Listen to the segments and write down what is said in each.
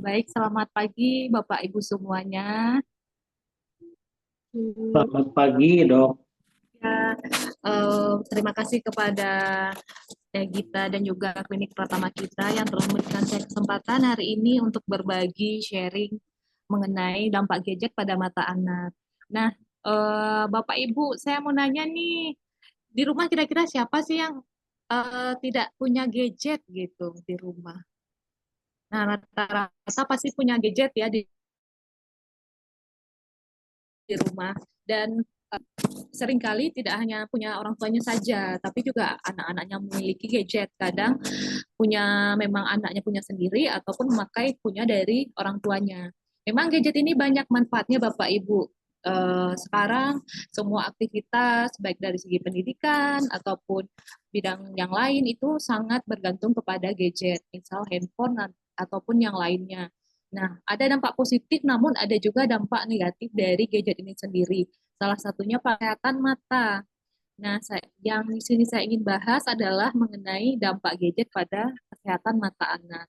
Baik, selamat pagi Bapak Ibu semuanya. Selamat pagi, Dok. Ya, terima kasih kepada Gita dan juga Klinik Pratama kita yang telah memberikan saya kesempatan hari ini untuk berbagi sharing mengenai dampak gadget pada mata anak. Nah, Bapak Ibu, saya mau nanya nih, di rumah kira-kira siapa sih yang tidak punya gadget gitu di rumah? Nah, rata-rata pasti punya gadget ya di rumah. Dan seringkali tidak hanya punya orang tuanya saja, tapi juga anak-anaknya memiliki gadget. Kadang memang anaknya punya sendiri ataupun memakai punya dari orang tuanya. Memang gadget ini banyak manfaatnya Bapak Ibu. Sekarang semua aktivitas baik dari segi pendidikan ataupun bidang yang lain itu sangat bergantung kepada gadget, misal handphone ataupun yang lainnya. Nah, ada dampak positif namun ada juga dampak negatif dari gadget ini sendiri. Salah satunya kesehatan mata. Nah, yang di sini saya ingin bahas adalah mengenai dampak gadget pada kesehatan mata anak.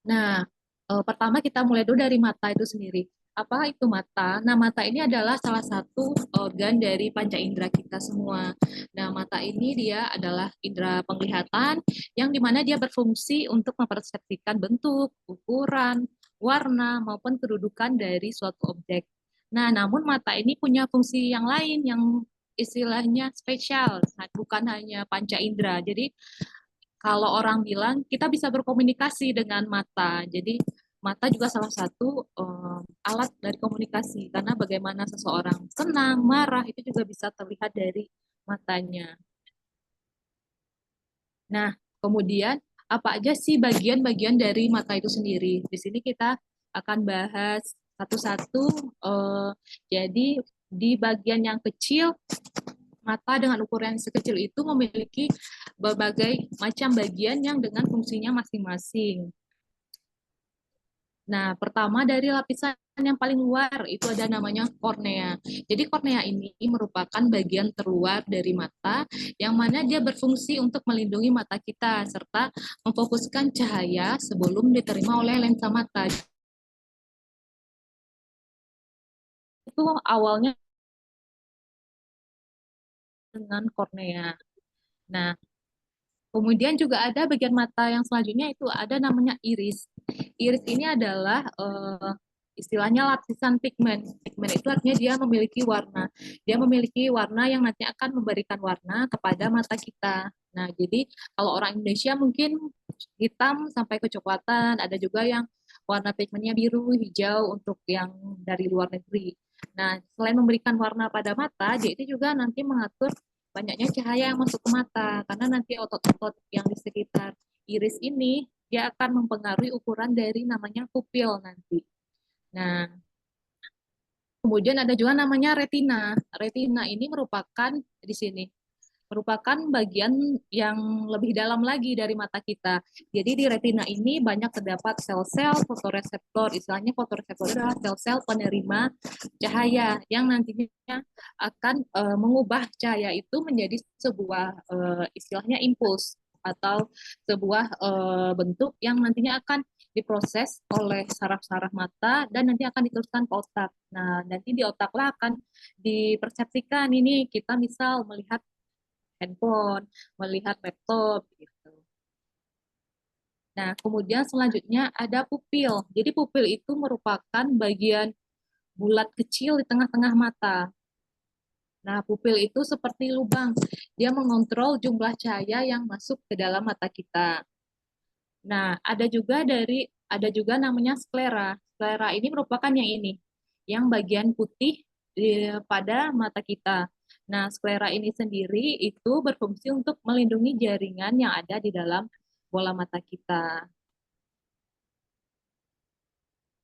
Nah, pertama kita mulai dulu dari mata itu sendiri. Apa itu mata? Nah, mata ini adalah salah satu organ dari panca indera kita semua. Nah, mata ini dia adalah indera penglihatan yang dimana dia berfungsi untuk mempersepsikan bentuk, ukuran, warna, maupun kedudukan dari suatu objek. Nah, namun mata ini punya fungsi yang lain yang istilahnya spesial, bukan hanya panca indera. Jadi kalau orang bilang kita bisa berkomunikasi dengan mata. Jadi mata juga salah satu alat dari komunikasi karena bagaimana seseorang senang, marah itu juga bisa terlihat dari matanya. Nah, kemudian apa aja sih bagian-bagian dari mata itu sendiri? Di sini kita akan bahas satu-satu. eh, jadi di bagian yang kecil mata dengan ukuran yang sekecil itu memiliki berbagai macam bagian yang dengan fungsinya masing-masing. Nah, pertama dari lapisan yang paling luar itu ada namanya kornea. Jadi kornea ini merupakan bagian terluar dari mata yang mana dia berfungsi untuk melindungi mata kita serta memfokuskan cahaya sebelum diterima oleh lensa mata. Itu awalnya dengan kornea. Nah, kemudian juga ada bagian mata yang selanjutnya itu ada namanya iris. Iris ini adalah istilahnya lapisan pigmen. Pigmen itu artinya dia memiliki warna. Dia memiliki warna yang nanti akan memberikan warna kepada mata kita. Nah, jadi kalau orang Indonesia mungkin hitam sampai kecoklatan, ada juga yang warna pigmennya biru, hijau untuk yang dari luar negeri. Nah, selain memberikan warna pada mata, dia itu juga nanti mengatur banyaknya cahaya yang masuk ke mata karena nanti otot-otot yang di sekitar iris ini dia akan mempengaruhi ukuran dari namanya pupil nanti. Nah, kemudian ada juga namanya retina. Retina ini merupakan di sini merupakan bagian yang lebih dalam lagi dari mata kita. Jadi di retina ini banyak terdapat sel-sel fotoreseptor. Istilahnya fotoreseptor adalah sel-sel penerima cahaya yang nantinya akan mengubah cahaya itu menjadi sebuah istilahnya impuls atau sebuah bentuk yang nantinya akan diproses oleh saraf-saraf mata dan nanti akan diteruskan ke otak. Nah, nanti di otaklah akan dipersepsikan ini kita misal melihat handphone, melihat laptop gitu. Nah, kemudian selanjutnya ada pupil. Jadi pupil itu merupakan bagian bulat kecil di tengah-tengah mata. Nah, pupil itu seperti lubang. Dia mengontrol jumlah cahaya yang masuk ke dalam mata kita. Nah, ada juga namanya sklera. Sklera ini merupakan yang ini, yang bagian putih pada mata kita. Nah, sklera ini sendiri itu berfungsi untuk melindungi jaringan yang ada di dalam bola mata kita.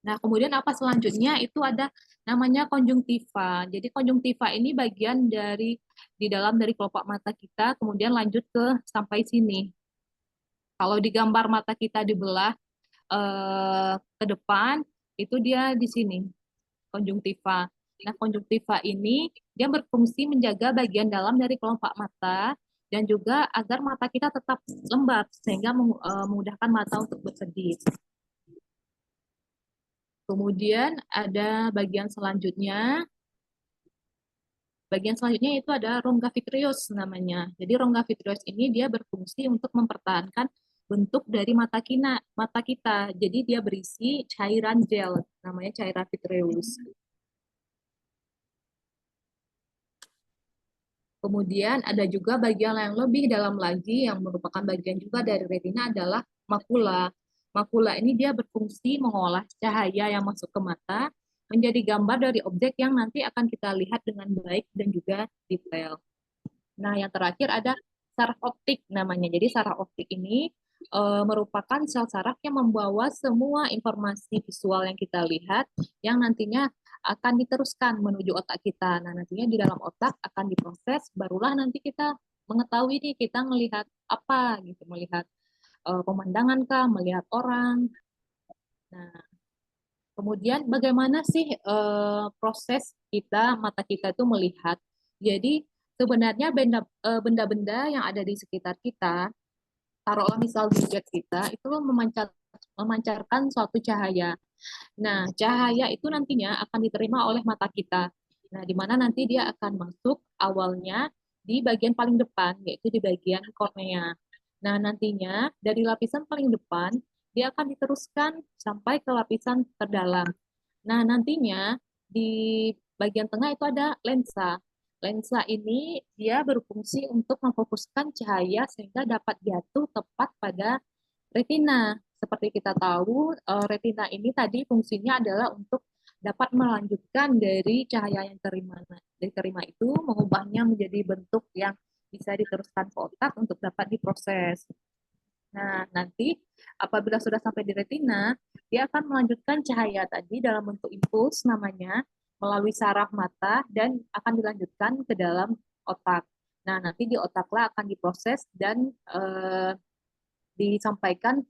Nah, kemudian apa selanjutnya itu ada namanya konjungtiva. Jadi konjungtiva ini bagian dari di dalam dari kelopak mata kita, kemudian lanjut ke sampai sini. Kalau di gambar mata kita dibelah ke depan itu dia di sini konjungtiva. Nah, konjungtiva ini dia berfungsi menjaga bagian dalam dari kelopak mata dan juga agar mata kita tetap lembab sehingga memudahkan mata untuk berkedip. Kemudian ada bagian selanjutnya. Bagian selanjutnya itu ada rongga vitreous namanya. Jadi rongga vitreous ini dia berfungsi untuk mempertahankan bentuk dari mata kita. Jadi dia berisi cairan gel, namanya cairan vitreous. Kemudian ada juga bagian yang lebih dalam lagi yang merupakan bagian juga dari retina adalah makula. Makula ini dia berfungsi mengolah cahaya yang masuk ke mata menjadi gambar dari objek yang nanti akan kita lihat dengan baik dan juga detail. Nah, yang terakhir ada saraf optik namanya. Jadi saraf optik ini merupakan sel saraf yang membawa semua informasi visual yang kita lihat yang nantinya akan diteruskan menuju otak kita. Nah, nantinya di dalam otak akan diproses, barulah nanti kita mengetahui nih kita melihat apa gitu, melihat pemandangan kah, melihat orang. Nah, kemudian bagaimana sih proses kita mata kita itu melihat? Jadi sebenarnya benda-benda yang ada di sekitar kita, taruhlah misal gadget kita, itu memancarkan suatu cahaya. Nah, cahaya itu nantinya akan diterima oleh mata kita. Nah, di mana nanti dia akan masuk awalnya di bagian paling depan, yaitu di bagian kornea. Nah, nantinya dari lapisan paling depan, dia akan diteruskan sampai ke lapisan terdalam. Nah, nantinya di bagian tengah itu ada lensa. Lensa ini dia berfungsi untuk memfokuskan cahaya sehingga dapat jatuh tepat pada retina. Seperti kita tahu, retina ini tadi fungsinya adalah untuk dapat melanjutkan dari cahaya yang diterima itu, mengubahnya menjadi bentuk yang bisa diteruskan ke otak untuk dapat diproses. Nah, nanti apabila sudah sampai di retina, dia akan melanjutkan cahaya tadi dalam bentuk impuls namanya melalui saraf mata dan akan dilanjutkan ke dalam otak. Nah, nanti di otaklah akan diproses dan disampaikan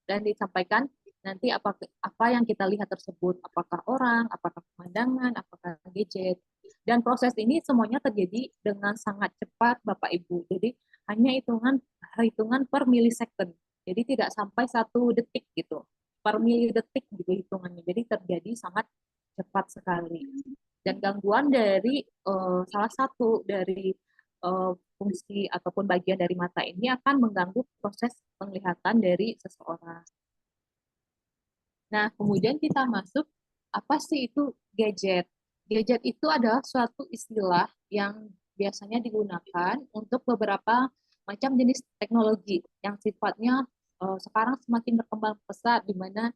disampaikan nanti apa yang kita lihat tersebut, apakah orang, apakah pemandangan, apakah gadget. Dan proses ini semuanya terjadi dengan sangat cepat, Bapak Ibu. Jadi hanya hitungan per milisecond. Jadi tidak sampai 1 detik gitu. Per milidetik gitu hitungannya. Jadi terjadi sangat cepat sekali. Dan gangguan dari salah satu dari fungsi ataupun bagian dari mata ini akan mengganggu proses penglihatan dari seseorang. Nah, kemudian kita masuk, apa sih itu gadget? Gadget itu adalah suatu istilah yang biasanya digunakan untuk beberapa macam jenis teknologi yang sifatnya sekarang semakin berkembang pesat, di mana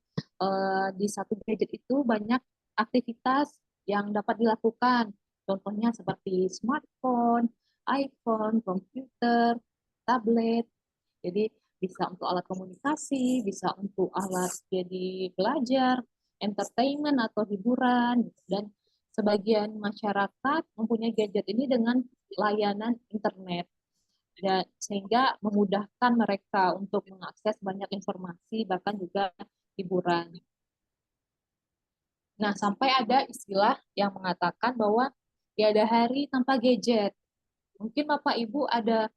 di satu gadget itu banyak aktivitas yang dapat dilakukan. Contohnya seperti smartphone, iPhone, komputer, tablet. Jadi bisa untuk alat komunikasi, bisa untuk alat jadi belajar, entertainment atau hiburan, dan sebagian masyarakat mempunyai gadget ini dengan layanan internet, dan sehingga memudahkan mereka untuk mengakses banyak informasi, bahkan juga hiburan. Nah, sampai ada istilah yang mengatakan bahwa tiada hari tanpa gadget. Mungkin Bapak Ibu ada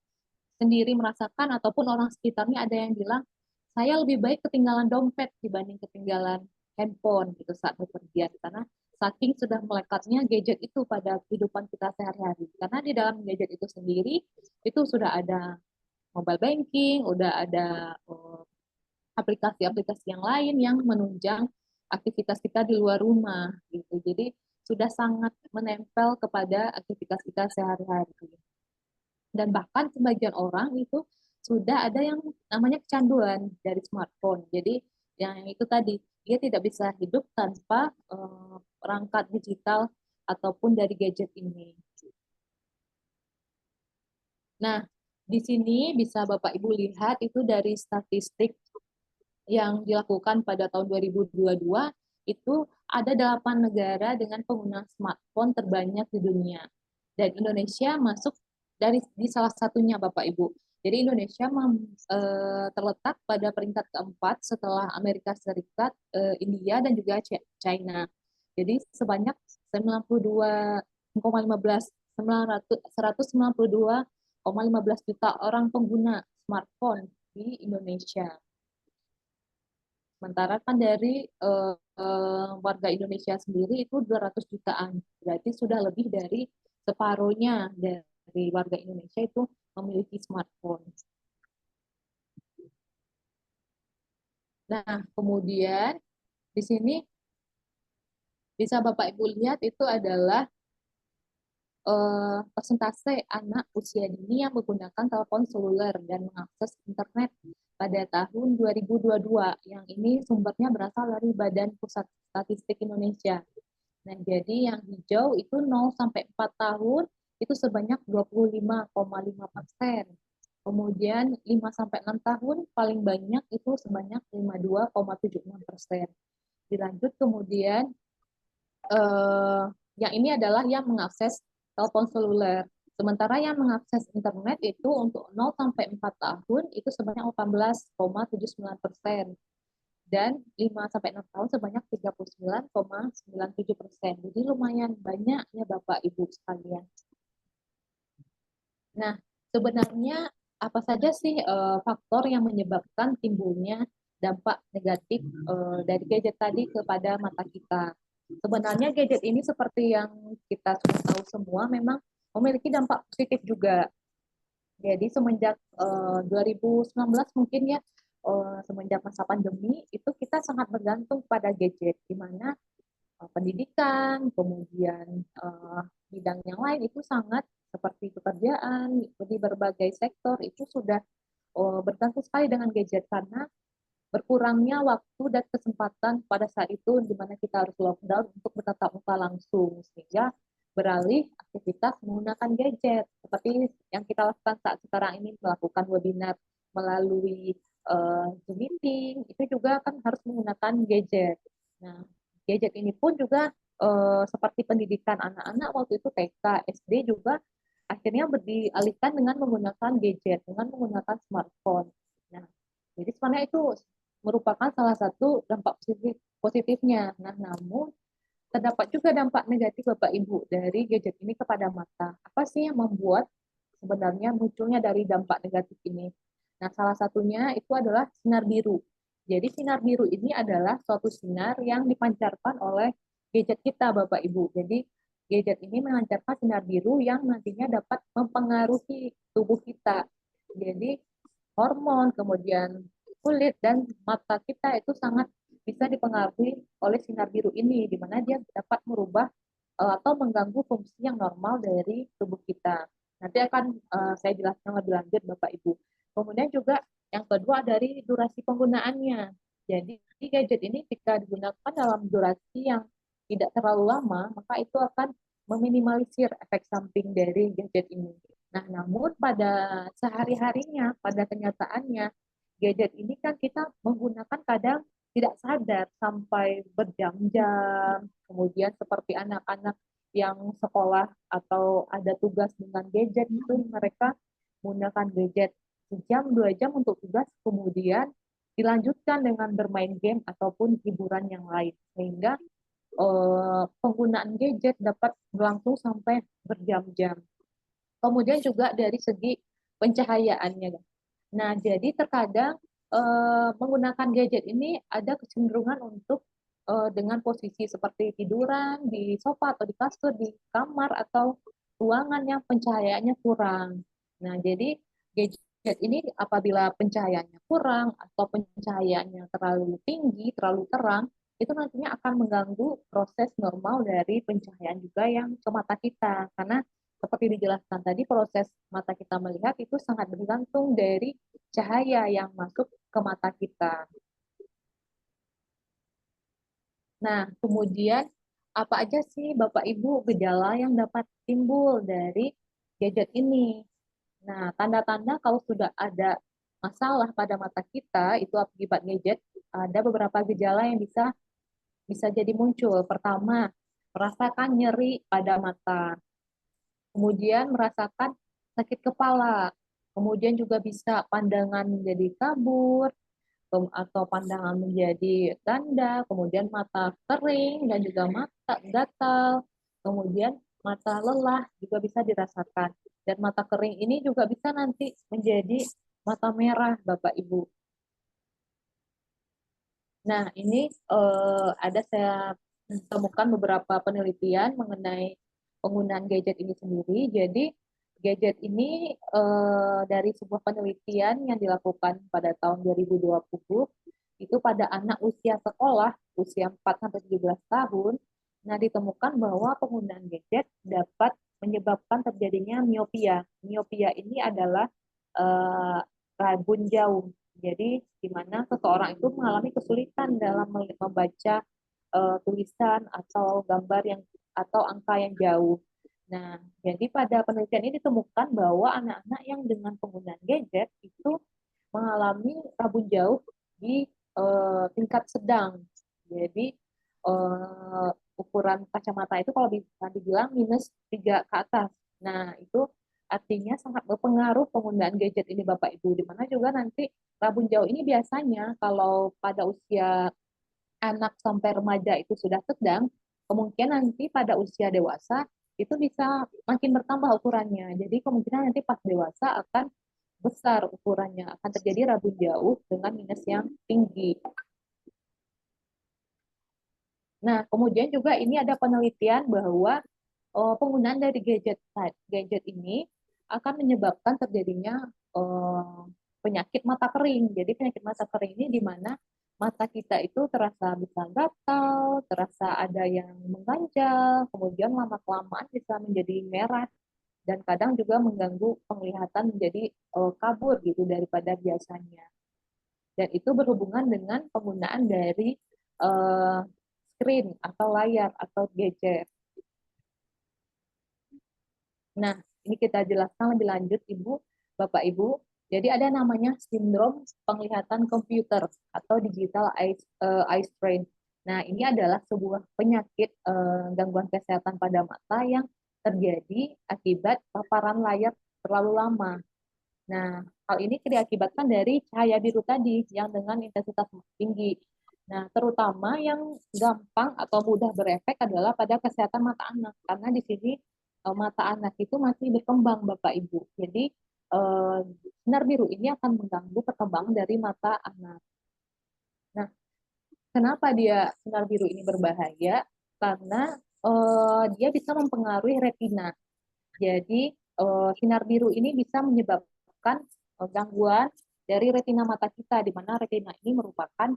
sendiri merasakan ataupun orang sekitarnya ada yang bilang, saya lebih baik ketinggalan dompet dibanding ketinggalan handphone gitu saat bepergian, karena saking sudah melekatnya gadget itu pada kehidupan kita sehari-hari. Karena di dalam gadget itu sendiri itu sudah ada mobile banking, udah ada aplikasi-aplikasi yang lain yang menunjang aktivitas kita di luar rumah gitu. Jadi sudah sangat menempel kepada aktivitas kita sehari-hari. Dan bahkan sebagian orang itu sudah ada yang namanya kecanduan dari smartphone. Jadi yang itu tadi, dia tidak bisa hidup tanpa perangkat digital ataupun dari gadget ini. Nah, di sini bisa Bapak Ibu lihat itu dari statistik yang dilakukan pada tahun 2022, itu ada 8 negara dengan penggunaan smartphone terbanyak di dunia. Dan Indonesia masuk di salah satunya, Bapak Ibu. Jadi Indonesia terletak pada peringkat keempat setelah Amerika Serikat, India, dan juga China. Jadi sebanyak 92,15 192 15 juta orang pengguna smartphone di Indonesia. Sementara kan dari warga Indonesia sendiri itu 200 jutaan. Berarti sudah lebih dari separuhnya dari warga Indonesia itu memiliki smartphone. Nah, kemudian di sini bisa Bapak Ibu lihat itu adalah persentase anak usia dini yang menggunakan telepon seluler dan mengakses internet pada tahun 2022. Yang ini sumbernya berasal dari Badan Pusat Statistik Indonesia. Nah, jadi yang hijau itu 0 sampai 4 tahun itu sebanyak 25,5%. Kemudian 5 sampai 6 tahun paling banyak itu sebanyak 52,76%. Dilanjut kemudian eh, yang ini adalah yang mengakses telepon seluler. Sementara yang mengakses internet itu untuk 0 sampai 4 tahun itu sebanyak 18,79%. Dan 5 sampai 6 tahun sebanyak 39,97%. Jadi lumayan banyak ya Bapak Ibu sekalian. Nah, sebenarnya apa saja sih faktor yang menyebabkan timbulnya dampak negatif dari gadget tadi kepada mata kita? Sebenarnya gadget ini seperti yang kita sudah tahu semua memang memiliki dampak positif juga. Jadi semenjak 2019 mungkin ya, semenjak masa pandemi itu kita sangat bergantung pada gadget, di mana pendidikan, kemudian bidang yang lain itu sangat seperti pekerjaan di berbagai sektor itu sudah bergantung sekali dengan gadget karena berkurangnya waktu dan kesempatan pada saat itu di mana kita harus lockdown untuk bertatap muka langsung sehingga beralih aktivitas menggunakan gadget seperti yang kita lakukan saat sekarang ini melakukan webinar melalui Zoom meeting itu juga kan harus menggunakan gadget. Nah, gadget ini pun juga seperti pendidikan anak-anak waktu itu TK, SD juga akhirnya dialihkan dengan menggunakan gadget, dengan menggunakan smartphone. Nah, jadi sebenarnya itu merupakan salah satu dampak positifnya. Nah, namun terdapat juga dampak negatif Bapak Ibu dari gadget ini kepada mata. Apa sih yang membuat sebenarnya munculnya dari dampak negatif ini? Nah, salah satunya itu adalah sinar biru. Jadi sinar biru ini adalah suatu sinar yang dipancarkan oleh gadget kita Bapak Ibu. Jadi gadget ini memancarkan sinar biru yang nantinya dapat mempengaruhi tubuh kita. Jadi hormon, kemudian kulit dan mata kita itu sangat bisa dipengaruhi oleh sinar biru ini, di mana dia dapat merubah atau mengganggu fungsi yang normal dari tubuh kita. Nanti akan saya jelaskan lebih lanjut, Bapak Ibu. Kemudian juga yang kedua dari durasi penggunaannya. Jadi gadget ini jika digunakan dalam durasi yang tidak terlalu lama, maka itu akan meminimalisir efek samping dari gadget ini. Nah, namun pada sehari-harinya, pada kenyataannya, gadget ini kan kita menggunakan kadang tidak sadar sampai berjam-jam. Kemudian seperti anak-anak yang sekolah atau ada tugas dengan gadget itu mereka menggunakan gadget sejam 2 jam untuk tugas, kemudian dilanjutkan dengan bermain game ataupun hiburan yang lain sehingga penggunaan gadget dapat berlangsung sampai berjam-jam. Kemudian juga dari segi pencahayaannya. Nah, jadi terkadang menggunakan gadget ini ada kecenderungan untuk dengan posisi seperti tiduran di sofa atau di kasur, di kamar atau ruangan yang pencahayaannya kurang. Nah, jadi gadget ini apabila pencahayaannya kurang atau pencahayaannya terlalu tinggi, terlalu terang, itu nantinya akan mengganggu proses normal dari pencahayaan juga yang ke mata kita. Karena seperti dijelaskan tadi, proses mata kita melihat itu sangat bergantung dari cahaya yang masuk ke mata kita. Nah, kemudian apa aja sih Bapak Ibu gejala yang dapat timbul dari gadget ini? Nah, tanda-tanda kalau sudah ada masalah pada mata kita itu akibat gadget, ada beberapa gejala yang bisa bisa jadi muncul. Pertama, merasakan nyeri pada mata. Kemudian merasakan sakit kepala, kemudian juga bisa pandangan menjadi kabur, atau pandangan menjadi ganda, kemudian mata kering dan juga mata gatal, kemudian mata lelah juga bisa dirasakan. Dan mata kering ini juga bisa nanti menjadi mata merah, Bapak Ibu. Nah, ini ada saya temukan beberapa penelitian mengenai penggunaan gadget ini sendiri. Jadi, gadget ini dari sebuah penelitian yang dilakukan pada tahun 2020 itu pada anak usia sekolah, usia 4 sampai 17 tahun. Nah, ditemukan bahwa penggunaan gadget dapat menyebabkan terjadinya miopia. Miopia ini adalah eh, rabun jauh. Jadi, di mana seseorang itu mengalami kesulitan dalam membaca tulisan atau gambar yang atau angka yang jauh. Nah, jadi pada penelitian ini ditemukan bahwa anak-anak yang dengan penggunaan gadget itu mengalami rabun jauh di tingkat sedang. Jadi ukuran kacamata itu kalau bisa dibilang -3 ke atas. Nah, itu artinya sangat berpengaruh penggunaan gadget ini Bapak Ibu. Di mana juga nanti rabun jauh ini biasanya kalau pada usia anak sampai remaja itu sudah sedang, kemungkinan nanti pada usia dewasa itu bisa makin bertambah ukurannya. Jadi kemungkinan nanti pas dewasa akan besar ukurannya, akan terjadi rabun jauh dengan minus yang tinggi. Nah, kemudian juga ini ada penelitian bahwa penggunaan dari gadget ini akan menyebabkan terjadinya penyakit mata kering. Jadi penyakit mata kering ini di mana mata kita itu terasa bisa gatal, terasa ada yang mengganjal, kemudian lama-kelamaan bisa menjadi merah dan kadang juga mengganggu penglihatan menjadi kabur gitu daripada biasanya. Dan itu berhubungan dengan penggunaan dari uh, screen atau layar atau gadget. Nah, ini kita jelaskan lebih lanjut, Ibu, Bapak Ibu. Jadi ada namanya sindrom penglihatan komputer atau digital eye strain. Nah, ini adalah sebuah penyakit gangguan kesehatan pada mata yang terjadi akibat paparan layar terlalu lama. Nah, hal ini diakibatkan dari cahaya biru tadi yang dengan intensitas tinggi. Nah, terutama yang gampang atau mudah berefek adalah pada kesehatan mata anak, karena di sini mata anak itu masih berkembang, Bapak Ibu. Jadi, eh, sinar biru ini akan mengganggu perkembangan dari mata anak. Nah, kenapa dia sinar biru ini berbahaya? Karena dia bisa mempengaruhi retina. Jadi sinar biru ini bisa menyebabkan gangguan dari retina mata kita, di mana retina ini merupakan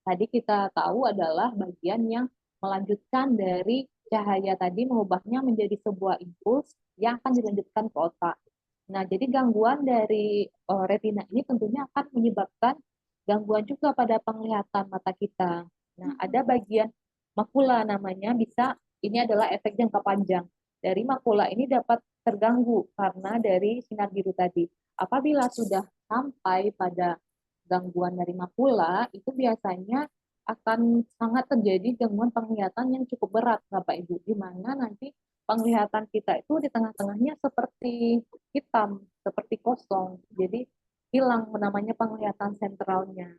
tadi kita tahu adalah bagian yang melanjutkan dari cahaya tadi mengubahnya menjadi sebuah impuls yang akan dilanjutkan ke otak. Nah, jadi gangguan dari retina ini tentunya akan menyebabkan gangguan juga pada penglihatan mata kita. Nah, ada bagian makula namanya bisa ini adalah efek jangka panjang dari makula ini dapat terganggu karena dari sinar biru tadi. Apabila sudah sampai pada gangguan dari makula, itu biasanya akan sangat terjadi gangguan penglihatan yang cukup berat, Bapak Ibu, di mana nanti penglihatan kita itu di tengah-tengahnya seperti hitam, seperti kosong. Jadi hilang namanya penglihatan sentralnya.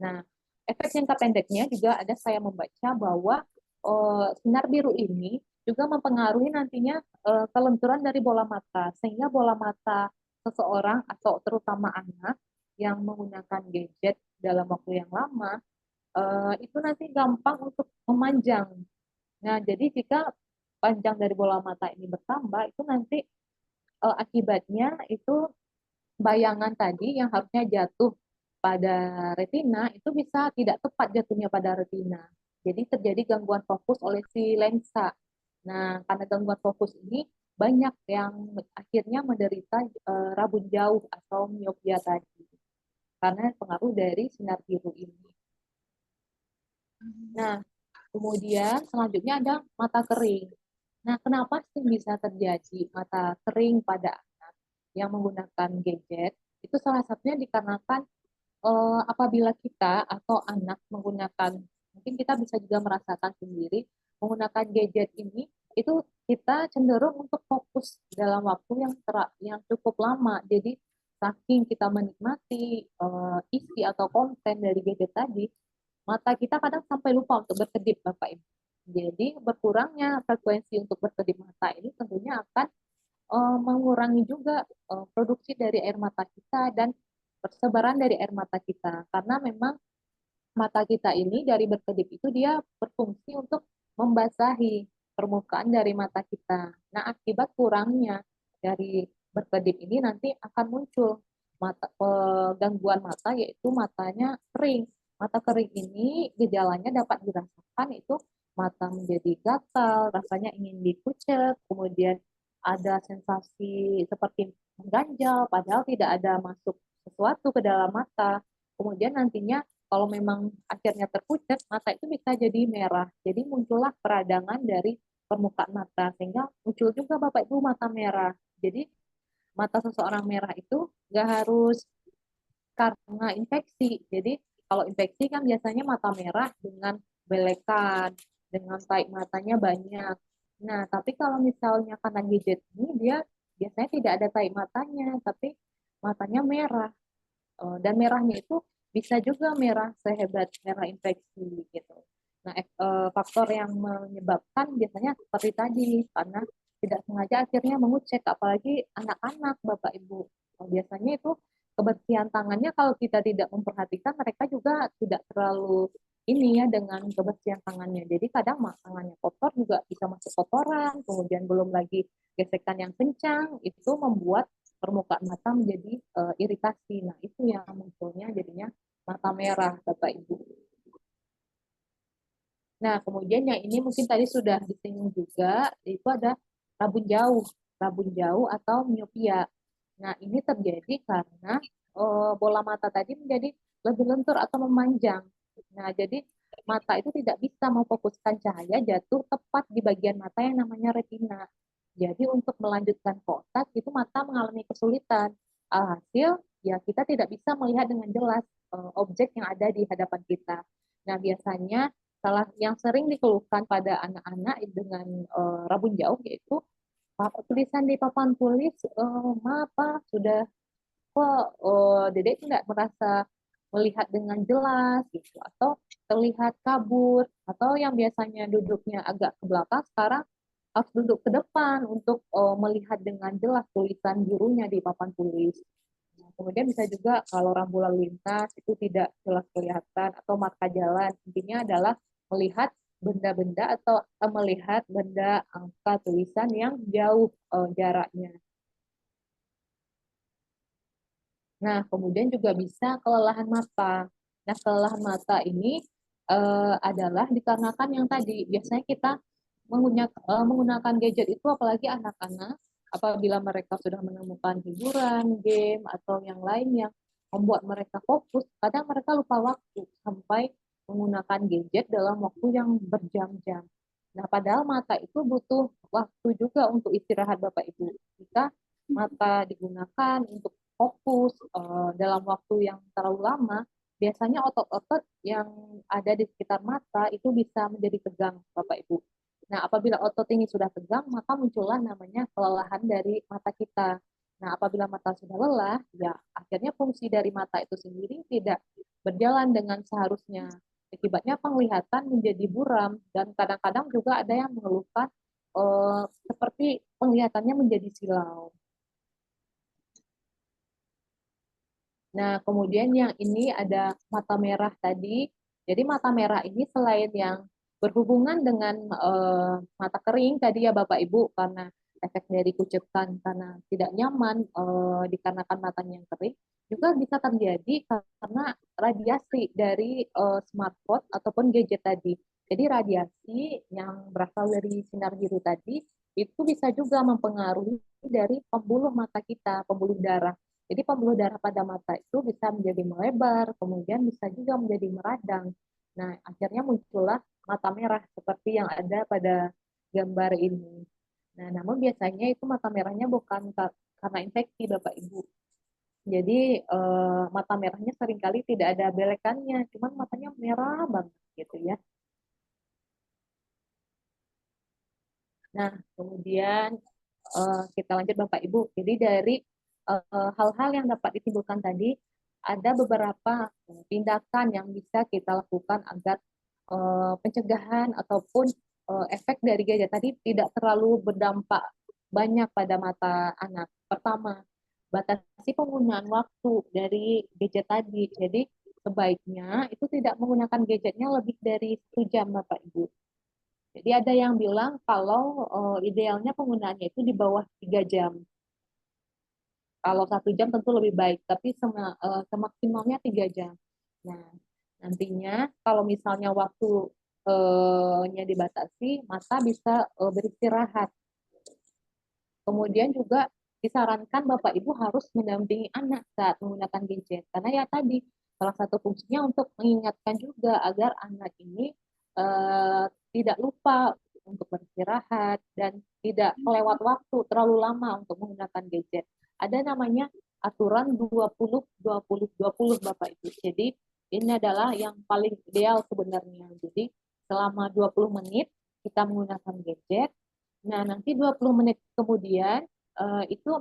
Nah, efek jangka pendeknya juga ada saya membaca bahwa sinar biru ini juga mempengaruhi nantinya kelenturan dari bola mata, sehingga bola mata seseorang atau terutama anak yang menggunakan gadget dalam waktu yang lama itu nanti gampang untuk memanjang. Nah, jadi jika panjang dari bola mata ini bertambah, itu nanti akibatnya itu bayangan tadi yang harusnya jatuh pada retina itu bisa tidak tepat jatuhnya pada retina. Jadi terjadi gangguan fokus oleh si lensa. Nah, karena gangguan fokus ini banyak yang akhirnya menderita rabun jauh atau miopia tadi karena pengaruh dari sinar biru ini. Nah, kemudian selanjutnya ada mata kering. Nah, kenapa sih bisa terjadi mata kering pada anak yang menggunakan gadget? Itu salah satunya dikarenakan apabila kita atau anak menggunakan, mungkin kita bisa juga merasakan sendiri, menggunakan gadget ini, itu kita cenderung untuk fokus dalam waktu yang cukup lama. Jadi saking kita menikmati isi atau konten dari gadget tadi, mata kita kadang sampai lupa untuk berkedip, Bapak Ibu. Jadi berkurangnya frekuensi untuk berkedip mata ini tentunya akan mengurangi juga produksi dari air mata kita dan persebaran dari air mata kita. Karena memang mata kita ini dari berkedip itu dia berfungsi untuk membasahi permukaan dari mata kita. Nah, akibat kurangnya dari berkedip ini nanti akan muncul gangguan mata yaitu matanya kering. Mata kering ini gejalanya dapat dirasakan itu mata menjadi gatal, rasanya ingin dikucek, kemudian ada sensasi seperti mengganjal padahal tidak ada masuk sesuatu ke dalam mata. Kemudian nantinya kalau memang akhirnya terpucat, mata itu bisa jadi merah. Jadi muncullah peradangan dari permukaan mata, sehingga muncul juga Bapak Ibu mata merah. Jadi mata seseorang merah itu nggak harus karena infeksi. Jadi kalau infeksi kan biasanya mata merah dengan belekan, dengan tarik matanya banyak. Nah, tapi kalau misalnya karena gadget ini, dia biasanya tidak ada tarik matanya, tapi matanya merah. Dan merahnya itu bisa juga merah sehebat merah infeksi gitu. Nah, faktor yang menyebabkan biasanya seperti tadi karena tidak sengaja akhirnya mengucek, apalagi anak-anak, Bapak Ibu. Biasanya itu kebersihan tangannya kalau kita tidak memperhatikan, mereka juga tidak terlalu ini ya dengan kebersihan tangannya. Jadi kadang tangannya kotor juga bisa masuk kotoran, kemudian belum lagi gesekan yang kencang, itu membuat permukaan mata menjadi iritasi. Nah, itu yang munculnya jadinya mata merah, Bapak Ibu. Nah, kemudian yang ini mungkin tadi sudah disinggung juga, itu ada rabun jauh, atau miopia. Nah, ini terjadi karena bola mata tadi menjadi lebih lentur atau memanjang. Nah, jadi mata itu tidak bisa memfokuskan cahaya jatuh tepat di bagian mata yang namanya retina. Jadi untuk melanjutkan ke otak itu mata mengalami kesulitan. Alhasil ya kita tidak bisa melihat dengan jelas objek yang ada di hadapan kita. Nah, biasanya salah yang sering dikeluhkan pada anak-anak dengan rabun jauh yaitu tulisan di papan tulis maaf Pak, sudah kok Dedek tidak merasa melihat dengan jelas gitu atau terlihat kabur atau yang biasanya duduknya agak ke belakang sekarang harus duduk ke depan untuk melihat dengan jelas tulisan birunya di papan tulis. Nah, kemudian bisa juga kalau rambu lalu lintas itu tidak jelas kelihatan atau marka jalan. Intinya adalah melihat benda-benda atau melihat benda angka tulisan yang jauh jaraknya. Nah, kemudian juga bisa kelelahan mata. Nah, kelelahan mata ini adalah dikarenakan yang tadi biasanya kita menggunakan gadget itu apalagi anak-anak apabila mereka sudah menemukan hiburan, game atau yang lain yang membuat mereka fokus, kadang mereka lupa waktu sampai menggunakan gadget dalam waktu yang berjam-jam. Nah, padahal mata itu butuh waktu juga untuk istirahat Bapak Ibu. Jika mata digunakan untuk fokus dalam waktu yang terlalu lama, biasanya otot-otot yang ada di sekitar mata itu bisa menjadi tegang, Bapak Ibu. Nah, apabila otot ini sudah tegang, maka muncullah namanya kelelahan dari mata kita. Nah, apabila mata sudah lelah, ya akhirnya fungsi dari mata itu sendiri tidak berjalan dengan seharusnya. Akibatnya penglihatan menjadi buram dan kadang-kadang juga ada yang mengeluhkan seperti penglihatannya menjadi silau. Nah, kemudian yang ini ada mata merah tadi. Jadi mata merah ini selain yang berhubungan dengan mata kering tadi ya Bapak Ibu karena efek dari kucetan karena tidak nyaman dikarenakan matanya yang kering, juga bisa terjadi karena radiasi dari smartphone ataupun gadget tadi. Jadi radiasi yang berasal dari sinar biru tadi itu bisa juga mempengaruhi dari pembuluh mata kita, pembuluh darah. Jadi pembuluh darah pada mata itu bisa menjadi melebar, kemudian bisa juga menjadi meradang. Nah, akhirnya muncullah mata merah seperti yang ada pada gambar ini. Nah, namun biasanya itu mata merahnya bukan karena infeksi, Bapak Ibu. Jadi mata merahnya seringkali tidak ada belekannya, cuman matanya merah banget gitu ya. Nah, kemudian kita lanjut Bapak Ibu. Jadi dari hal-hal yang dapat ditimbulkan tadi, ada beberapa tindakan yang bisa kita lakukan agar pencegahan ataupun efek dari gadget tadi tidak terlalu berdampak banyak pada mata anak. Pertama, batasi penggunaan waktu dari gadget tadi. Jadi sebaiknya itu tidak menggunakan gadgetnya lebih dari 1 jam, Bapak Ibu. Jadi ada yang bilang kalau idealnya penggunaannya itu di bawah 3 jam. Kalau 1 jam tentu lebih baik, tapi semaksimalnya 3 jam. Nah, nantinya kalau misalnya waktunya dibatasi, mata bisa beristirahat. Kemudian juga disarankan Bapak Ibu harus mendampingi anak saat menggunakan gadget. Karena ya tadi, salah satu fungsinya untuk mengingatkan juga agar anak ini tidak lupa untuk beristirahat dan tidak kelewat waktu terlalu lama untuk menggunakan gadget. Ada namanya aturan 20-20-20 Bapak Ibu. Jadi ini adalah yang paling ideal sebenarnya. Jadi selama 20 menit kita menggunakan gadget. Nah, nanti 20 menit kemudian itu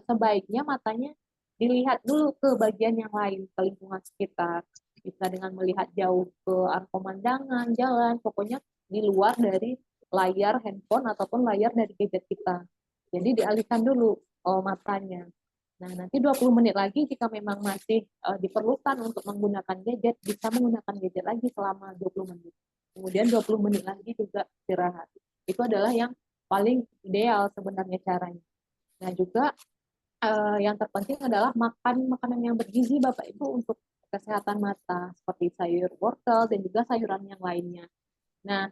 sebaiknya matanya dilihat dulu ke bagian yang lain, ke lingkungan sekitar. Bisa dengan melihat jauh ke arah pemandangan, jalan, pokoknya di luar dari layar handphone ataupun layar dari gadget kita. Jadi dialihkan dulu matanya. Nah, nanti 20 menit lagi jika memang masih diperlukan untuk menggunakan gadget, bisa menggunakan gadget lagi selama 20 menit. Kemudian 20 menit lagi juga istirahat. Itu adalah yang paling ideal sebenarnya caranya. Nah, juga yang terpenting adalah makan makanan yang bergizi Bapak Ibu untuk kesehatan mata seperti sayur wortel dan juga sayuran yang lainnya. Nah,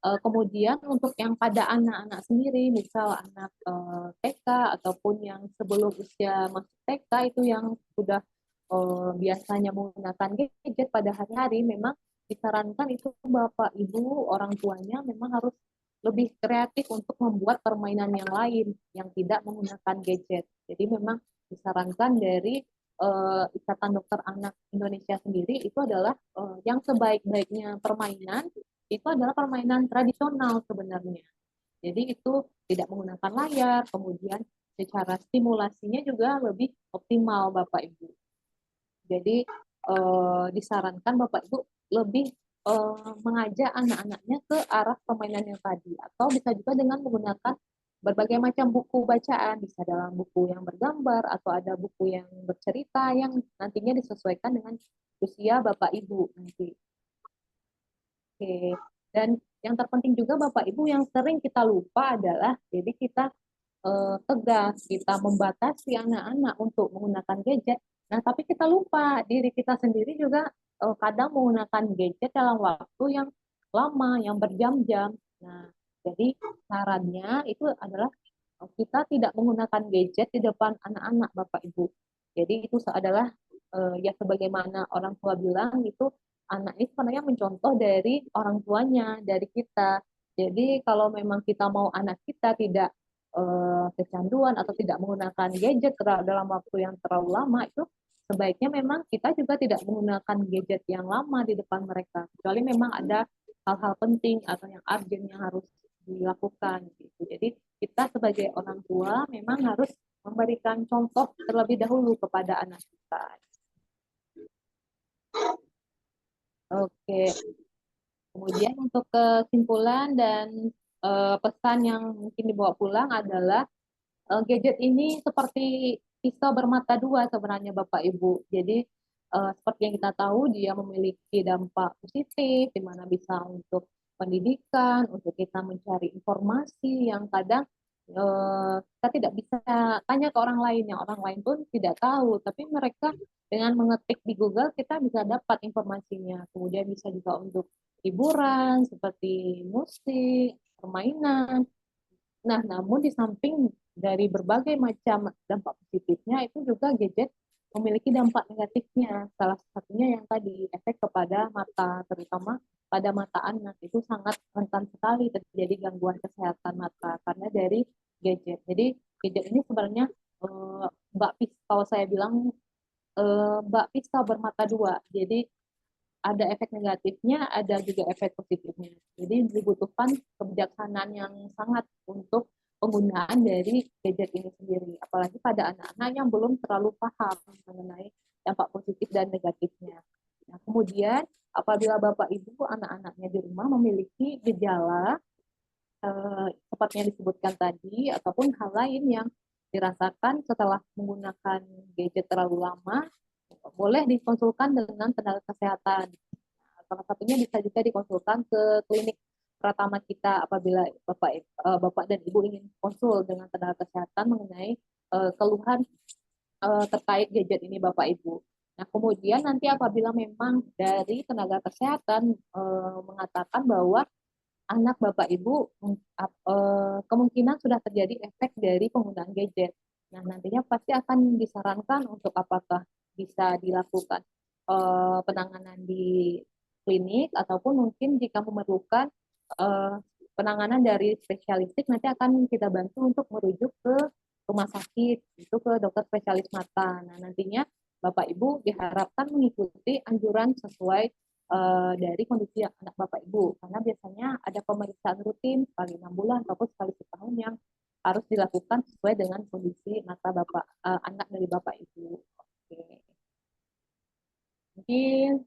kemudian untuk yang pada anak-anak sendiri, misal anak TK ataupun yang sebelum usia masuk TK itu yang sudah biasanya menggunakan gadget pada hari-hari, memang disarankan itu Bapak Ibu orang tuanya memang harus lebih kreatif untuk membuat permainan yang lain yang tidak menggunakan gadget. Jadi memang disarankan dari Ikatan Dokter Anak Indonesia sendiri itu adalah yang sebaik-baiknya permainan itu adalah permainan tradisional sebenarnya. Jadi itu tidak menggunakan layar, kemudian secara stimulasinya juga lebih optimal Bapak Ibu. Jadi disarankan Bapak Ibu lebih mengajak anak-anaknya ke arah permainan yang tadi, atau bisa juga dengan menggunakan berbagai macam buku bacaan, bisa dalam buku yang bergambar atau ada buku yang bercerita yang nantinya disesuaikan dengan usia Bapak Ibu nanti. Oke. Dan yang terpenting juga Bapak Ibu yang sering kita lupa adalah jadi kita tegas, kita membatasi anak-anak untuk menggunakan gadget. Nah, tapi kita lupa diri kita sendiri juga kadang menggunakan gadget dalam waktu yang lama, yang berjam-jam. Nah, jadi sarannya itu adalah kita tidak menggunakan gadget di depan anak-anak Bapak Ibu. Jadi itu adalah ya sebagaimana orang tua bilang itu anak itu sebenarnya mencontoh dari orang tuanya, dari kita. Jadi kalau memang kita mau anak kita tidak kecanduan atau tidak menggunakan gadget dalam waktu yang terlalu lama itu sebaiknya memang kita juga tidak menggunakan gadget yang lama di depan mereka. Kecuali memang ada hal-hal penting atau yang urgent yang harus dilakukan gitu. Jadi kita sebagai orang tua memang harus memberikan contoh terlebih dahulu kepada anak kita. Oke, kemudian untuk kesimpulan dan pesan yang mungkin dibawa pulang adalah gadget ini seperti pisau bermata dua sebenarnya Bapak Ibu. Jadi seperti yang kita tahu dia memiliki dampak positif di mana bisa untuk pendidikan, untuk kita mencari informasi yang kadang kita tidak bisa tanya ke orang lain, yang orang lain pun tidak tahu, tapi mereka dengan mengetik di Google kita bisa dapat informasinya. Kemudian bisa juga untuk hiburan seperti musik, permainan. Nah, namun di samping dari berbagai macam dampak positifnya, itu juga gadget memiliki dampak negatifnya. Salah satunya yang tadi, efek kepada mata, terutama pada mata anak. Itu sangat rentan sekali terjadi gangguan kesehatan mata karena dari gadget. Jadi gadget ini sebenarnya Mbak Pis, kalau saya bilang Mbak Pisau bermata dua. Jadi ada efek negatifnya, ada juga efek positifnya. Jadi dibutuhkan kebijaksanaan yang sangat untuk penggunaan dari gadget ini sendiri. Apalagi pada anak-anak yang belum terlalu paham mengenai dampak positif dan negatifnya. Nah, kemudian apabila Bapak Ibu anak-anaknya di rumah memiliki gejala seperti yang disebutkan tadi, ataupun hal lain yang dirasakan setelah menggunakan gadget terlalu lama, boleh dikonsulkan dengan tenaga kesehatan. Salah satunya bisa juga dikonsulkan ke klinik pertama kita apabila bapak dan ibu ingin konsul dengan tenaga kesehatan mengenai keluhan terkait gadget ini bapak ibu. Nah kemudian nanti apabila memang dari tenaga kesehatan mengatakan bahwa anak bapak ibu kemungkinan sudah terjadi efek dari penggunaan gadget. Nah nantinya pasti akan disarankan untuk apakah bisa dilakukan penanganan di klinik ataupun mungkin jika memerlukan uh, penanganan dari spesialistik nanti akan kita bantu untuk merujuk ke rumah sakit itu ke dokter spesialis mata. Nah nantinya bapak ibu diharapkan mengikuti anjuran sesuai dari kondisi anak bapak ibu karena biasanya ada pemeriksaan rutin sekali 6 bulan ataupun sekali setahun yang harus dilakukan sesuai dengan kondisi mata bapak anak dari bapak ibu. Oke. Mungkin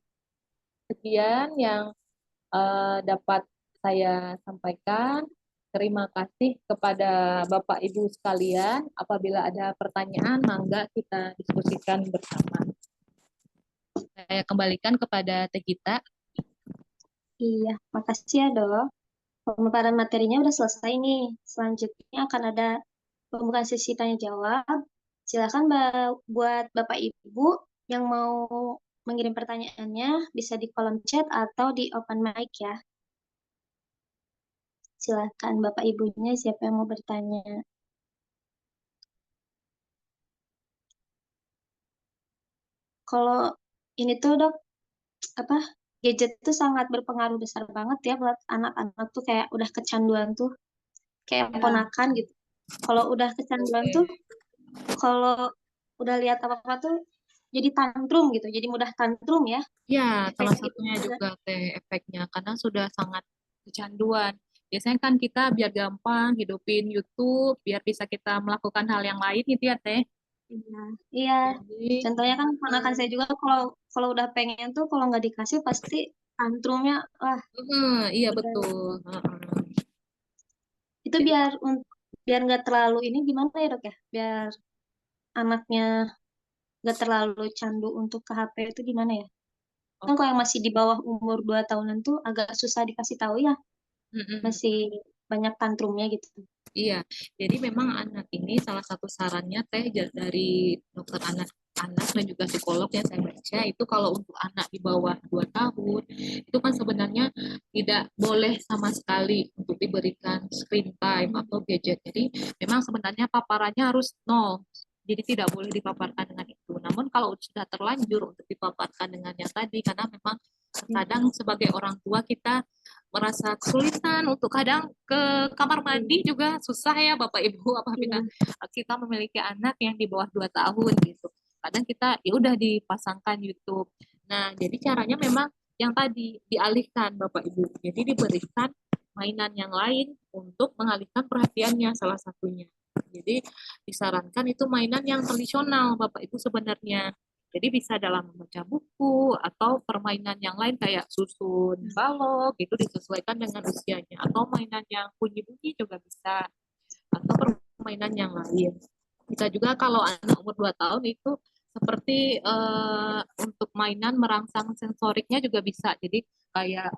sekian yang dapat saya sampaikan. Terima kasih kepada Bapak Ibu sekalian. Apabila ada pertanyaan, mangga kita diskusikan bersama. Saya kembalikan kepada Teh Gita. Iya, makasih ya dok. Pemaparan materinya udah selesai nih. Selanjutnya akan ada pembukaan sesi tanya jawab. Silakan buat Bapak Ibu yang mau mengirim pertanyaannya bisa di kolom chat atau di open mic ya. Silakan Bapak Ibunya siapa yang mau bertanya. Kalau ini tuh dok, apa gadget tuh sangat berpengaruh besar banget ya buat anak-anak tuh kayak udah kecanduan tuh kayak Ya, ponakan gitu. Kalau udah kecanduan tuh, oke. kalau udah lihat apa-apa tuh jadi tantrum gitu, jadi mudah tantrum ya. Ya, Efek salah itu satunya juga. juga Teh efeknya karena sudah sangat kecanduan. Biasanya kan kita biar gampang hidupin YouTube, biar bisa kita melakukan hal yang lain gitu ya Teh. Iya, iya. Jadi, Contohnya kan ponakan saya juga kalau kalau udah pengen tuh kalau nggak dikasih pasti tantrumnya, wah iya udah. betul. Itu Jadi biar nggak terlalu ini gimana ya dok ya? Biar anaknya nggak terlalu candu untuk ke HP itu gimana ya? Kan oh, kalau yang masih di bawah umur 2 tahunan tuh agak susah dikasih tahu ya, mm-mm. masih banyak tantrumnya gitu. Iya, jadi memang anak ini salah satu sarannya Teh dari dokter anak dan juga psikolog yang saya baca itu kalau untuk anak di bawah 2 tahun itu kan sebenarnya tidak boleh sama sekali untuk diberikan screen time atau gadget. Jadi memang sebenarnya paparannya harus nol. Jadi tidak boleh dipaparkan dengan itu. Namun kalau sudah terlanjur untuk dipaparkan dengan yang tadi karena memang terkadang sebagai orang tua kita merasa kesulitan untuk kadang ke kamar mandi juga susah ya Bapak Ibu apabila Iya. kita memiliki anak yang di bawah 2 tahun gitu. Kadang kita ya udah dipasangkan YouTube. Nah, jadi caranya memang yang tadi dialihkan Bapak Ibu. Jadi diberikan mainan yang lain untuk mengalihkan perhatiannya salah satunya. Jadi disarankan itu mainan yang tradisional Bapak Ibu sebenarnya. Jadi bisa dalam membaca buku atau permainan yang lain kayak susun balok itu disesuaikan dengan usianya atau mainan yang bunyi-bunyi juga bisa atau permainan yang lain. Bisa juga kalau anak umur 2 tahun itu seperti untuk mainan merangsang sensoriknya juga bisa. Jadi kayak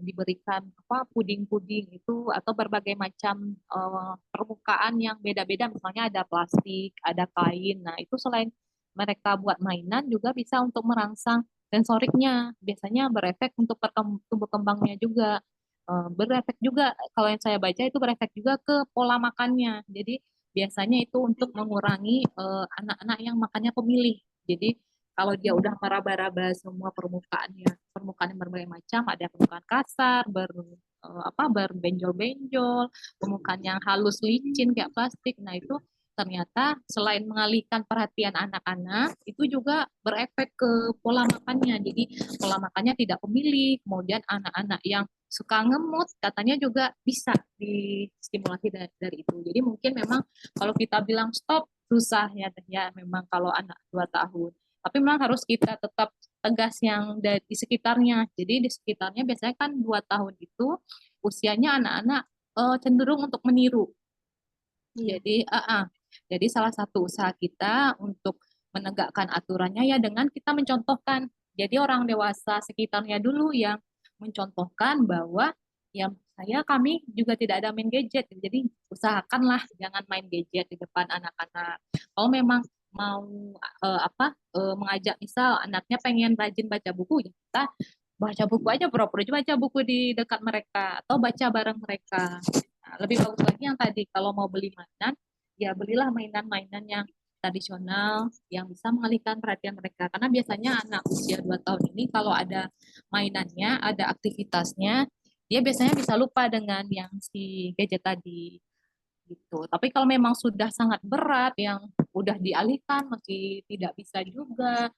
diberikan apa puding-puding itu atau berbagai macam permukaan yang beda-beda misalnya ada plastik, ada kain. Nah, itu selain mereka buat mainan juga bisa untuk merangsang sensoriknya. Biasanya berefek untuk tumbuh kembangnya juga. Berefek juga kalau yang saya baca itu berefek juga ke pola makannya. Jadi biasanya itu untuk mengurangi anak-anak yang makannya pemilih. Jadi kalau dia udah meraba-raba semua permukaannya, permukaan yang berbagai macam, ada permukaan kasar, berbenjol-benjol, permukaan yang halus licin kayak plastik. Nah, itu ternyata selain mengalihkan perhatian anak-anak, itu juga berefek ke pola makannya. Jadi pola makannya tidak pemilih. Kemudian anak-anak yang suka ngemut katanya juga bisa distimulasi dari itu. Jadi mungkin memang kalau kita bilang stop susah ya memang kalau anak 2 tahun. Tapi memang harus kita tetap tegas yang di sekitarnya. Jadi di sekitarnya biasanya kan 2 tahun itu usianya anak-anak cenderung untuk meniru. Iya. Jadi salah satu usaha kita untuk menegakkan aturannya ya dengan kita mencontohkan. Jadi orang dewasa sekitarnya dulu yang mencontohkan bahwa ya kami juga tidak ada main gadget. Jadi usahakanlah jangan main gadget di depan anak-anak. Kalau memang mau mengajak misal anaknya pengen rajin baca buku ya kita baca buku aja pura-pura baca buku di dekat mereka atau baca bareng mereka. Nah, lebih bagus lagi yang tadi kalau mau beli mainan, ya belilah mainan-mainan yang tradisional yang bisa mengalihkan perhatian mereka. Karena biasanya anak usia 2 tahun ini kalau ada mainannya, ada aktivitasnya, dia biasanya bisa lupa dengan yang si gadget tadi gitu. Tapi kalau memang sudah sangat berat yang udah dialihkan masih tidak bisa juga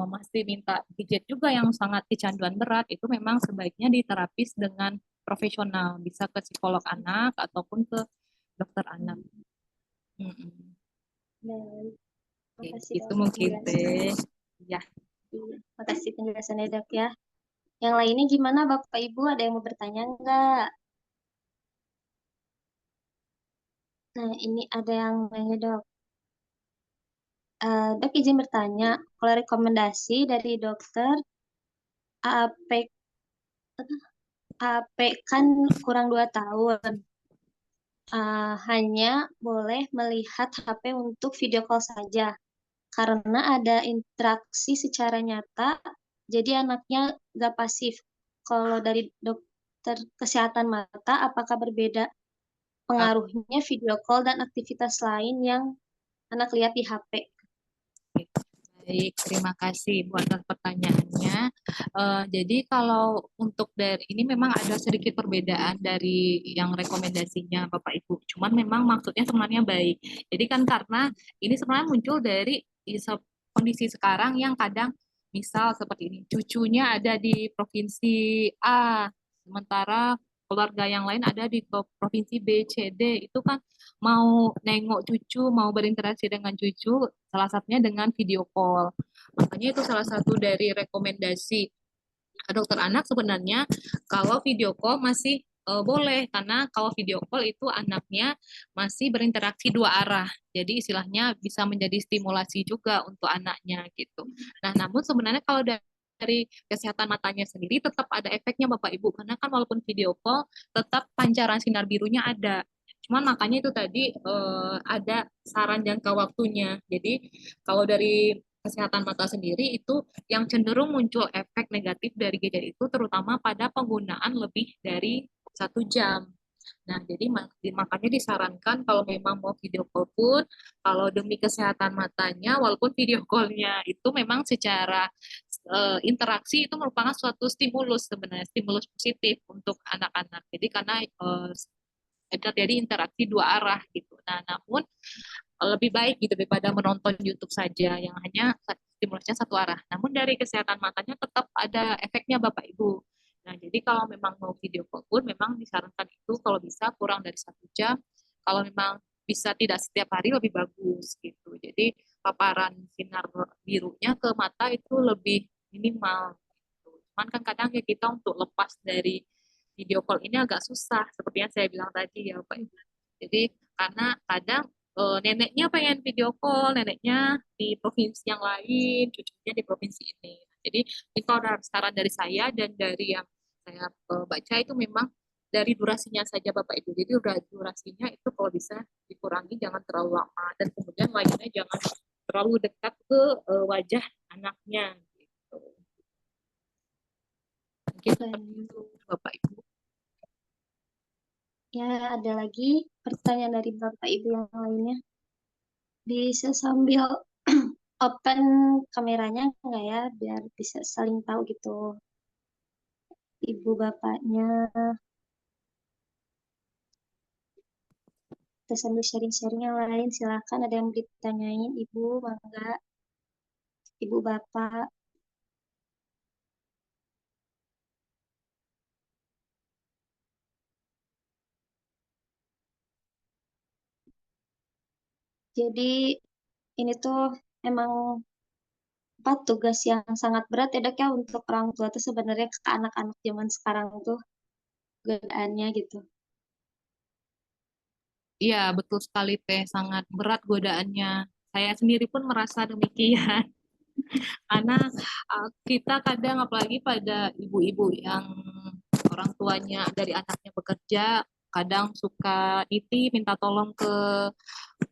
masih minta gadget juga yang sangat kecanduan berat itu memang sebaiknya diterapis dengan profesional, bisa ke psikolog anak ataupun ke dokter anak. Mm-mm. Dan Oke, makasih itu dok mungkin penjelasannya. teh. Ya, Iya, makasih penjelasannya dok ya. Yang lainnya gimana Bapak Ibu? Ada yang mau bertanya nggak? Nah, ini ada yang nanya dok. Dok izin bertanya, kalau rekomendasi dari dokter AAP, AP kan kurang 2 tahun. Hanya boleh melihat HP untuk video call saja. Karena ada interaksi secara nyata, jadi anaknya nggak pasif. Kalau dari dokter kesehatan mata, apakah berbeda pengaruhnya video call dan aktivitas lain yang anak lihat di HP? baik, terima kasih buat pertanyaannya. Jadi kalau untuk dari ini memang ada sedikit perbedaan dari yang rekomendasinya Bapak Ibu. Cuman memang maksudnya sebenarnya baik. Jadi kan karena ini sebenarnya muncul dari kondisi sekarang yang kadang misal seperti ini, cucunya ada di provinsi A, sementara keluarga yang lain ada di provinsi B, C, D, itu kan mau nengok cucu, mau berinteraksi dengan cucu, salah satunya dengan video call. Makanya itu salah satu dari rekomendasi dokter anak sebenarnya kalau video call masih boleh karena kalau video call itu anaknya masih berinteraksi dua arah. Jadi istilahnya bisa menjadi stimulasi juga untuk anaknya gitu. Nah, namun sebenarnya kalau dari kesehatan matanya sendiri tetap ada efeknya Bapak Ibu karena kan walaupun video call tetap pancaran sinar birunya ada. Cuman makanya itu tadi ada saran jangka waktunya. Jadi kalau dari kesehatan mata sendiri itu yang cenderung muncul efek negatif dari gadget itu terutama pada penggunaan lebih dari 1 jam. Nah, jadi makanya disarankan kalau memang mau video call pun, kalau demi kesehatan matanya, walaupun video call-nya itu memang secara interaksi itu merupakan suatu stimulus sebenarnya, stimulus positif untuk anak-anak. Jadi karena terjadi interaksi dua arah gitu. Nah, namun lebih baik gitu daripada menonton YouTube saja yang hanya stimulusnya satu arah. Namun dari kesehatan matanya tetap ada efeknya Bapak Ibu. Nah, jadi kalau memang mau video call pun memang disarankan itu kalau bisa kurang dari 1 jam. Kalau memang bisa tidak setiap hari lebih bagus gitu. Jadi paparan sinar birunya ke mata itu lebih minimal. Gitu. Cuman kan kadang ya kita untuk lepas dari video call ini agak susah seperti yang saya bilang tadi ya Pak. Jadi karena kadang neneknya pengen video call, neneknya di provinsi yang lain, cucunya di provinsi ini. Jadi itu ada saran dari saya dan dari yang saya baca itu memang dari durasinya saja Bapak Ibu. Jadi udah durasinya itu kalau bisa dikurangi jangan terlalu lama dan kemudian layarnya jangan terlalu dekat ke wajah anaknya gitu. Mungkin seperti Dan itu Bapak Ibu. ya ada lagi pertanyaan dari Bapak Ibu yang lainnya. Bisa sambil open kameranya nggak ya, biar bisa saling tahu gitu. Ibu bapaknya, kita sambil sharing-sharing yang lain, silahkan ada yang ditanyain, Ibu, mangga, Ibu Bapak. Jadi ini tuh emang apa tugas yang sangat berat ya dok ya untuk orang tua tuh sebenarnya ke anak-anak zaman sekarang tuh godaannya gitu. Iya, betul sekali Teh, sangat berat godaannya. Saya sendiri pun merasa demikian. Karena kita kadang apalagi pada ibu-ibu yang orang tuanya dari anaknya bekerja, kadang suka nitip minta tolong ke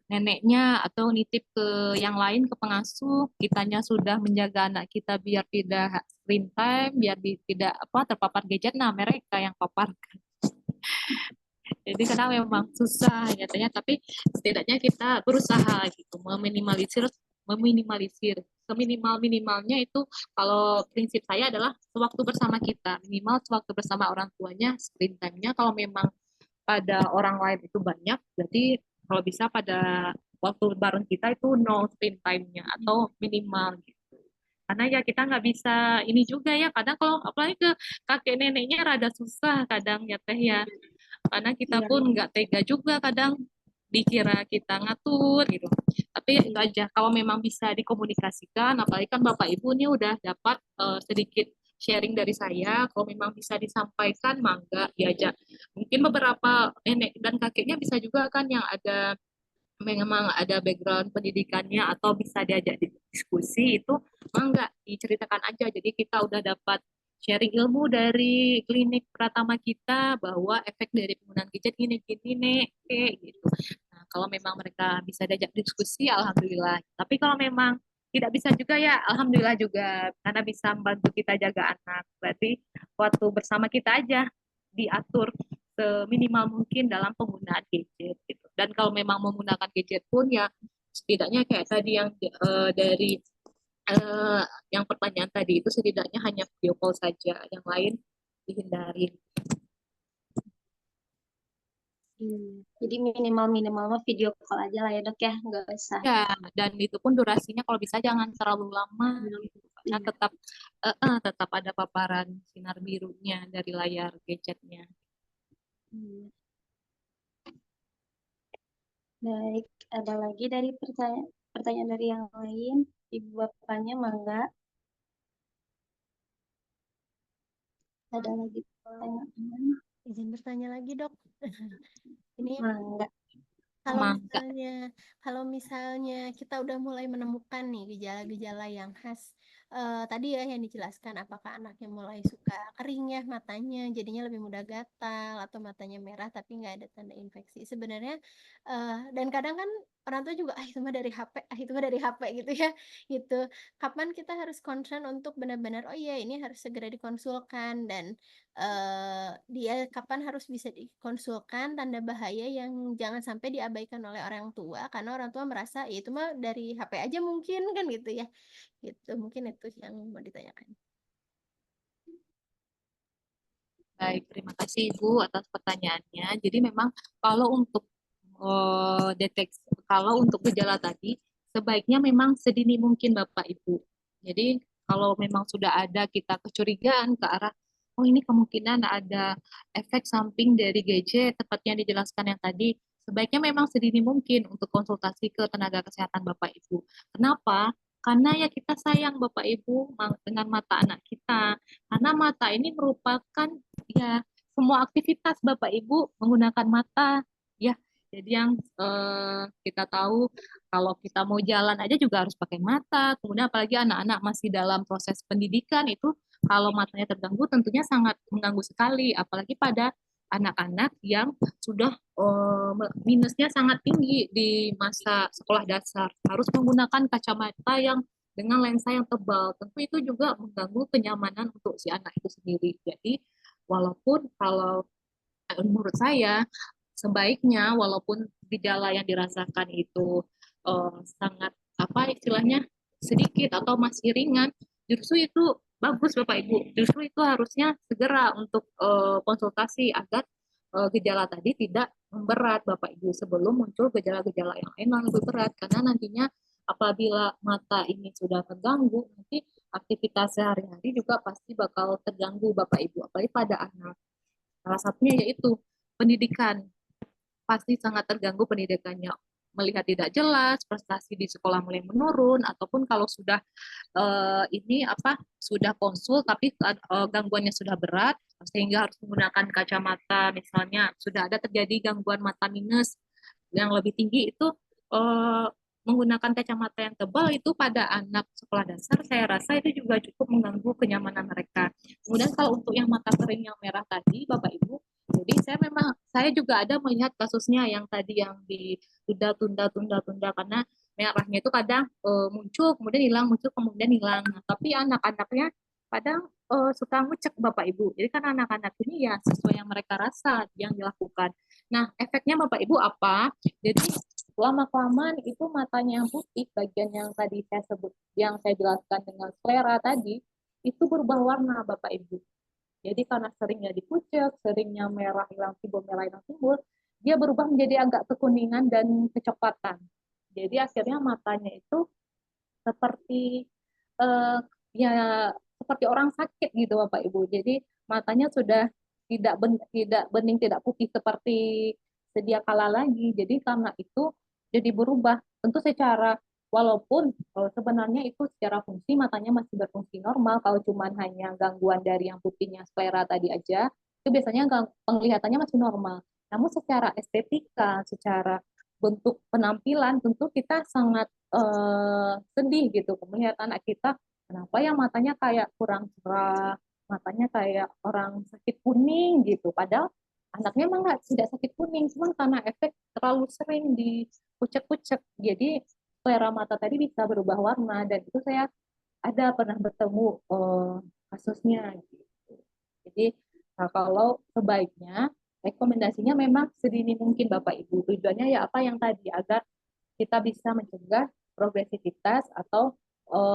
neneknya atau nitip ke yang lain ke pengasuh. Kitanya sudah menjaga anak kita biar tidak screen time, biar tidak apa terpapar gadget. Nah, mereka yang papar. Jadi kadang memang susah nyatanya, tapi setidaknya kita berusaha gitu meminimalisir meminimalisir seminimal minimalnya itu. Kalau prinsip saya adalah sewaktu bersama kita, minimal sewaktu bersama orang tuanya screen time-nya kalau memang pada orang lain itu banyak, berarti kalau bisa pada waktu bareng kita itu no screen time-nya atau minimal gitu. Karena ya kita nggak bisa ini juga ya, kadang kalau apalagi ke kakek neneknya rada susah kadang ya Teh ya, karena kita Iya, pun nggak tega juga kadang dikira kita ngatur gitu. Tapi itu aja, kalau memang bisa dikomunikasikan, apalagi kan Bapak Ibu ini udah dapat sedikit sharing dari saya, kalau memang bisa disampaikan, mangga diajak. Mungkin beberapa nenek dan kakeknya bisa juga kan yang ada memang ada background pendidikannya atau bisa diajak diskusi itu, mangga diceritakan aja. Jadi kita udah dapat sharing ilmu dari klinik pertama kita bahwa efek dari penggunaan gadget gini gini nek kayak gitu. Nah, kalau memang mereka bisa diajak diskusi, alhamdulillah. Tapi kalau memang tidak bisa juga ya, alhamdulillah juga karena bisa membantu kita jaga anak. Berarti waktu bersama kita aja diatur seminimal mungkin dalam penggunaan gadget gitu. Dan kalau memang menggunakan gadget pun ya setidaknya kayak tadi yang dari eh, yang pertanyaan tadi itu setidaknya hanya video call saja, yang lain dihindari. Jadi minimal-minimal mah video call aja lah ya dok ya, nggak usah. Ya, dan itu pun durasinya kalau bisa jangan terlalu lama gitu. Karena Iya. tetap ada paparan sinar birunya dari layar gadgetnya. Hmm. Baik, ada lagi dari pertanyaan dari yang lain. Ibu bapaknya mangga, ada lagi pertanyaan. Izin bertanya lagi, Dok. Ini Mangga. kalau Mangga. misalnya kalau misalnya kita udah mulai menemukan nih gejala-gejala yang khas tadi ya yang dijelaskan apakah anaknya mulai suka kering ya matanya jadinya lebih mudah gatal atau matanya merah tapi nggak ada tanda infeksi. Sebenarnya dan kadang kan orang tua juga ah itu mah dari HP, ah itu mah dari HP gitu ya. Gitu. Kapan kita harus concern untuk benar-benar oh iya ini harus segera dikonsulkan dan dia kapan harus bisa dikonsulkan tanda bahaya yang jangan sampai diabaikan oleh orang tua karena orang tua merasa ya itu mah dari HP aja mungkin kan gitu ya gitu mungkin itu yang mau ditanyakan. Baik, terima kasih Ibu atas pertanyaannya. Jadi memang kalau untuk deteksi, kalau untuk gejala tadi, sebaiknya memang sedini mungkin Bapak Ibu. Jadi kalau memang sudah ada kita kecurigaan ke arah, oh ini kemungkinan ada efek samping dari gadget, tepatnya dijelaskan yang tadi, sebaiknya memang sedini mungkin untuk konsultasi ke tenaga kesehatan Bapak Ibu. Kenapa? Karena ya kita sayang Bapak Ibu dengan mata anak kita. Karena mata ini merupakan ya semua aktivitas Bapak Ibu menggunakan mata ya. Jadi yang kita tahu kalau kita mau jalan aja juga harus pakai mata. Kemudian apalagi anak-anak masih dalam proses pendidikan itu kalau matanya terganggu tentunya sangat mengganggu sekali. Apalagi pada anak-anak yang sudah minusnya sangat tinggi di masa sekolah dasar. Harus menggunakan kacamata yang dengan lensa yang tebal. Tentu itu juga mengganggu kenyamanan untuk si anak itu sendiri. Jadi walaupun kalau menurut saya sebaiknya walaupun gejala yang dirasakan itu sangat apa istilahnya sedikit atau masih ringan, justru itu bagus Bapak Ibu. Justru itu harusnya segera untuk konsultasi agar gejala tadi tidak memberat Bapak Ibu sebelum muncul gejala-gejala yang lain yang lebih berat karena nantinya apabila mata ini sudah terganggu nanti aktivitas sehari-hari juga pasti bakal terganggu Bapak Ibu apalagi pada anak. Salah satunya yaitu pendidikan. Pasti sangat terganggu pendidikannya. Melihat tidak jelas, prestasi di sekolah mulai menurun, ataupun kalau sudah ini apa sudah konsul tapi gangguannya sudah berat sehingga harus menggunakan kacamata misalnya sudah ada terjadi gangguan mata minus yang lebih tinggi itu eh, menggunakan kacamata yang tebal itu pada anak sekolah dasar, saya rasa itu juga cukup mengganggu kenyamanan mereka. Kemudian kalau untuk yang mata kering yang merah tadi, Bapak Ibu, jadi saya juga ada melihat kasusnya yang tadi yang ditunda-tunda karena merahnya itu kadang muncul kemudian hilang, muncul kemudian hilang. Nah, tapi anak-anaknya kadang suka ngucek Bapak Ibu. Jadi kan anak-anak ini ya sesuai yang mereka rasa yang dilakukan. Nah, efeknya Bapak Ibu apa? Jadi lama-kelamaan itu matanya yang putih, bagian yang tadi saya sebut, yang saya jelaskan dengan sklera tadi, itu berubah warna Bapak Ibu. Jadi karena seringnya dikucek, seringnya merah hilang timbul, merah hilang timbul, dia berubah menjadi agak kekuningan dan kecoklatan. Jadi akhirnya matanya itu seperti eh, ya seperti orang sakit gitu Bapak Ibu. Jadi matanya sudah tidak bening, tidak putih seperti sedia kala lagi. Jadi karena itu jadi berubah. Tentu secara walaupun sebenarnya itu secara fungsi matanya masih berfungsi normal. Kalau cuma hanya gangguan dari yang putihnya sklera tadi aja, itu biasanya penglihatannya masih normal. Namun secara estetika, secara bentuk penampilan tentu kita sangat sedih gitu melihat anak kita kenapa ya matanya kayak kurang cerah, matanya kayak orang sakit kuning gitu. Padahal anaknya emang nggak tidak sakit kuning, cuma karena efek terlalu sering dikucek-kucek, jadi selera mata tadi bisa berubah warna dan itu saya ada pernah bertemu kasusnya gitu. Jadi kalau sebaiknya rekomendasinya memang sedini mungkin Bapak Ibu. Tujuannya ya apa yang tadi agar kita bisa mencegah progresivitas atau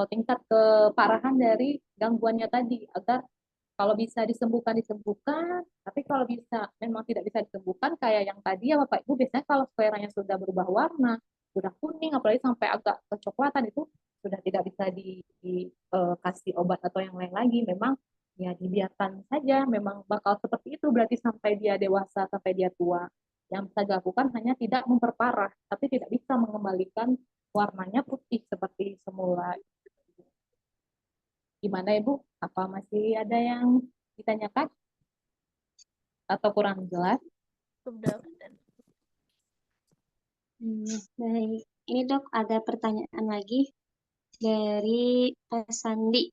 tingkat keparahan dari gangguannya tadi agar kalau bisa disembuhkan disembuhkan, tapi kalau bisa memang tidak bisa disembuhkan kayak yang tadi ya Bapak Ibu biasanya kalau skleranya sudah berubah warna, sudah kuning apalagi sampai agak kecoklatan itu sudah tidak bisa dikasih obat atau yang lain lagi. Memang ya dibiarkan saja, memang bakal seperti itu berarti sampai dia dewasa, sampai dia tua. Yang bisa dilakukan hanya tidak memperparah, tapi tidak bisa mengembalikan warnanya putih seperti semula. Gimana Ibu? Apa masih ada yang ditanyakan atau kurang jelas? Dok. Baik, ini dok ada pertanyaan lagi dari Pak Sandi.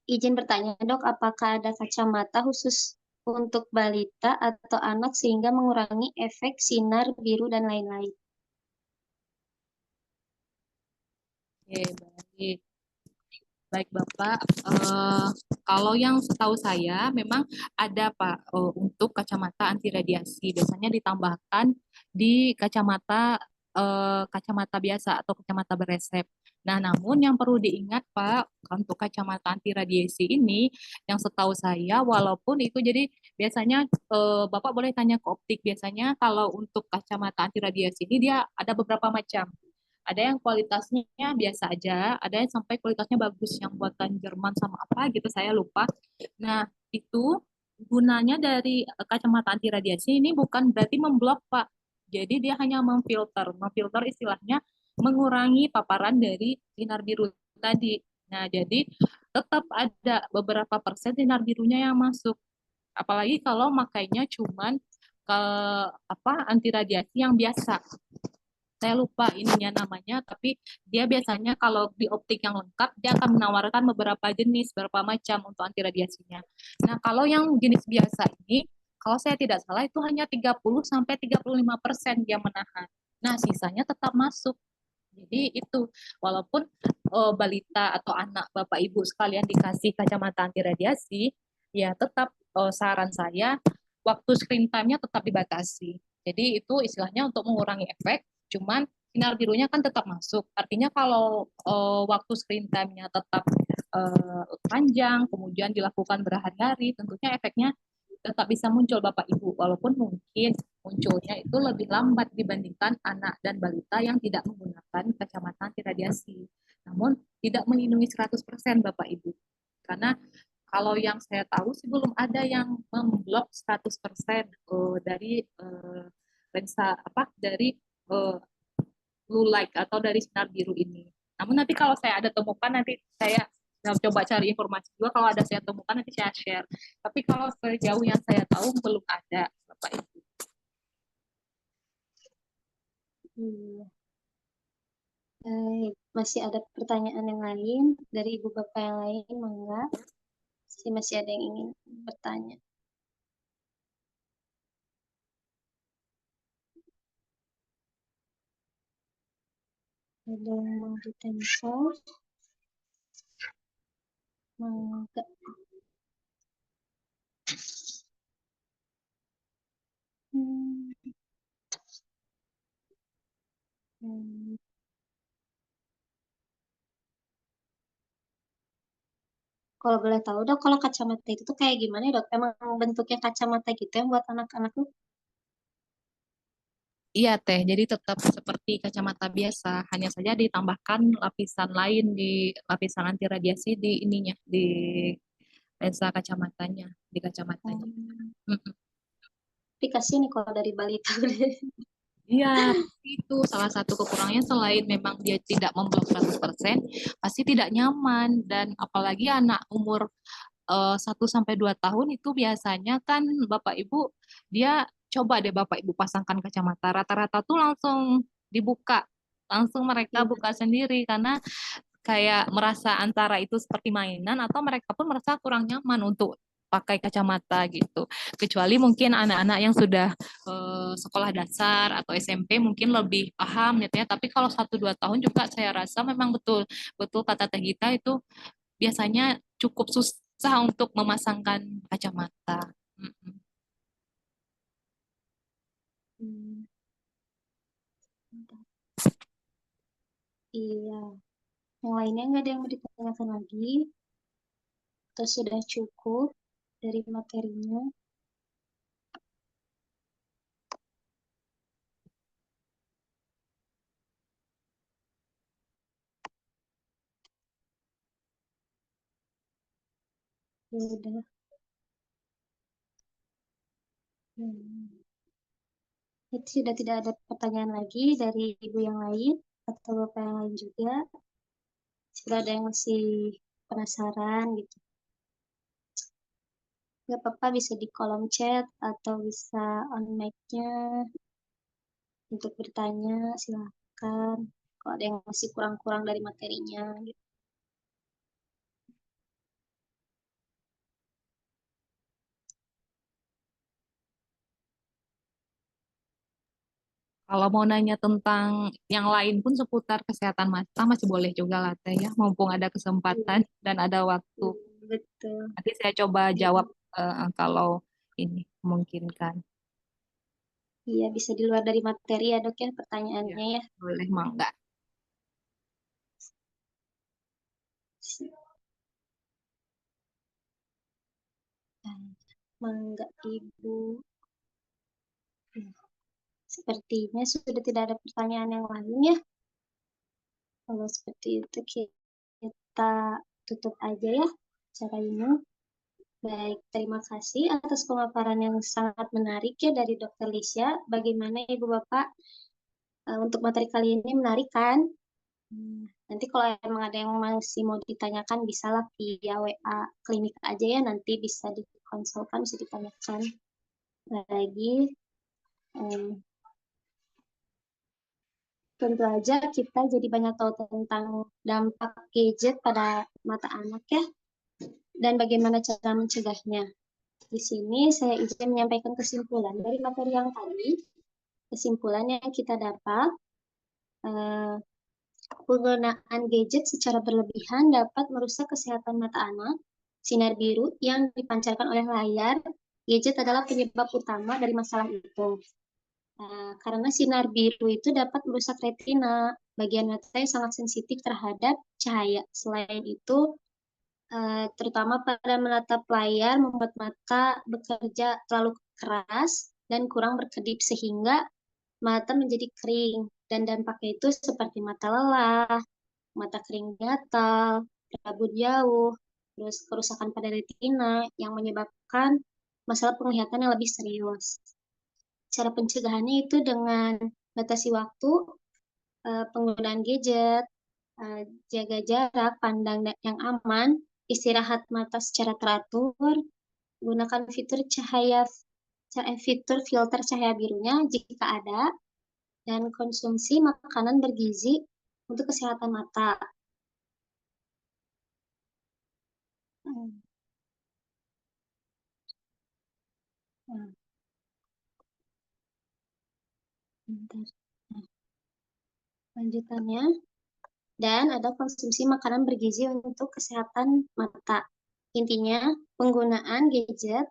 Izin bertanya dok, apakah ada kacamata khusus untuk balita atau anak sehingga mengurangi efek sinar biru dan lain-lain? Oke, baik. Baik Bapak, kalau yang setahu saya memang ada Pak untuk kacamata anti radiasi. Biasanya ditambahkan di kacamata biasa atau kacamata beresep. Nah, namun yang perlu diingat Pak, untuk kacamata anti radiasi ini, yang setahu saya, walaupun itu jadi biasanya Bapak boleh tanya ke optik. Biasanya kalau untuk kacamata anti radiasi ini dia ada beberapa macam. Ada yang kualitasnya biasa aja, ada yang sampai kualitasnya bagus, yang buatan Jerman sama apa gitu, saya lupa. Nah, itu gunanya dari kacamata anti radiasi ini bukan berarti memblok, Pak. Jadi dia hanya memfilter. Memfilter istilahnya mengurangi paparan dari sinar biru tadi. Nah, jadi tetap ada beberapa persen sinar birunya yang masuk. Apalagi kalau makainya cuman ke anti radiasi yang biasa, saya lupa ininya namanya, tapi dia biasanya kalau di optik yang lengkap, dia akan menawarkan beberapa jenis, beberapa macam untuk anti radiasinya. Nah, kalau yang jenis biasa ini, kalau saya tidak salah itu hanya 30-35% dia menahan. Nah, sisanya tetap masuk. Jadi itu, walaupun balita atau anak Bapak Ibu sekalian dikasih kacamata anti radiasi, ya tetap saran saya, waktu screen time-nya tetap dibatasi. Jadi itu istilahnya untuk mengurangi efek, cuman sinar birunya kan tetap masuk. Artinya kalau waktu screen time-nya tetap panjang, kemudian dilakukan berhari-hari, tentunya efeknya tetap bisa muncul Bapak Ibu, walaupun mungkin munculnya itu lebih lambat dibandingkan anak dan balita yang tidak menggunakan kacamata anti radiasi. Namun tidak melindungi 100% Bapak Ibu. Karena kalau yang saya tahu sih belum ada yang memblok 100% dari lensa dari blue light atau dari sinar biru ini. Namun nanti kalau saya ada temukan nanti saya coba cari informasi juga, kalau ada saya temukan nanti saya share. Tapi kalau sejauh yang saya tahu belum ada Bapak Ibu. Iya. Baik. Masih ada pertanyaan yang lain dari ibu bapak yang lain, mangga. Masih ada yang ingin bertanya. Ada yang mau ditanyakan? Mangga. Hmm. Hmm. Kalau boleh tahu dok, kalau kacamata itu tuh kayak gimana ya dok? Emang bentuknya kacamata gitu yang buat anak-anak tuh? Iya teh, jadi tetap seperti kacamata biasa, hanya saja ditambahkan lapisan lain di lapisan anti radiasi di ininya, di lensa kacamatanya, di kacamatanya. Hmm. Mm-mm. Tapi kasihan nih kalau dari balita deh. Iya, itu salah satu kekurangannya selain memang dia tidak memblok 100%, pasti tidak nyaman dan apalagi anak umur 1 sampai 2 tahun itu biasanya kan Bapak Ibu dia coba deh Bapak Ibu pasangkan kacamata rata-rata tuh langsung dibuka, langsung mereka Iya. buka sendiri karena kayak merasa antara itu seperti mainan atau mereka pun merasa kurang nyaman untuk pakai kacamata gitu. Kecuali mungkin anak-anak yang sudah sekolah dasar atau SMP mungkin lebih paham gitu ya. Tapi kalau 1 2 tahun juga saya rasa memang betul betul kata Teh Gita itu biasanya cukup susah untuk memasangkan kacamata. Mm-mm. Hmm. Iya. Yang lainnya nggak ada yang mau ditanyakan lagi? Atau sudah cukup dari materinya? Ya udah. Hmm. Itu sudah tidak ada pertanyaan lagi dari ibu yang lain atau bapak yang lain juga. Sudah ada yang masih penasaran gitu. Nggak apa-apa bisa di kolom chat atau bisa on mic-nya untuk bertanya, silakan. Kalau ada yang masih kurang-kurang dari materinya gitu. Kalau mau nanya tentang yang lain pun seputar kesehatan mata masih boleh juga lah Teh ya, mumpung ada kesempatan Iya, dan ada waktu. betul. Nanti saya coba jawab kalau ini memungkinkan. Iya, bisa di luar dari materi ya dok ya Ya, pertanyaannya ya. boleh mangga. Mangga ibu. Sepertinya sudah tidak ada pertanyaan yang lain ya. Kalau seperti itu kita tutup aja ya acara ini. Baik, terima kasih atas pemaparan yang sangat menarik ya dari Dr. Lisya. Bagaimana Ibu Bapak untuk materi kali ini menarik kan? Nanti kalau emang ada yang masih mau ditanyakan, bisalah via WA klinik aja ya. Nanti bisa dikonsulkan, bisa ditanyakan lagi. Em, Tentu aja kita jadi banyak tahu tentang dampak gadget pada mata anak ya, dan bagaimana cara mencegahnya. Di sini saya izin menyampaikan kesimpulan dari materi yang tadi. Kesimpulan yang kita dapat, eh, penggunaan gadget secara berlebihan dapat merusak kesehatan mata anak. Sinar biru yang dipancarkan oleh layar gadget adalah penyebab utama dari masalah itu. Karena sinar biru itu dapat merusak retina, bagian mata yang sangat sensitif terhadap cahaya. Selain itu, terutama pada menatap layar membuat mata bekerja terlalu keras dan kurang berkedip sehingga mata menjadi kering. Dan dampaknya itu seperti mata lelah, mata kering gatal, kabut jauh, terus kerusakan pada retina yang menyebabkan masalah penglihatan yang lebih serius. Cara pencegahannya itu dengan batasi waktu, penggunaan gadget, jaga jarak pandang yang aman, istirahat mata secara teratur, gunakan fitur filter cahaya birunya jika ada, dan konsumsi makanan bergizi untuk kesehatan mata. Nah, bentar. Nah, lanjutannya, dan ada konsumsi makanan bergizi untuk kesehatan mata. Intinya, penggunaan gadget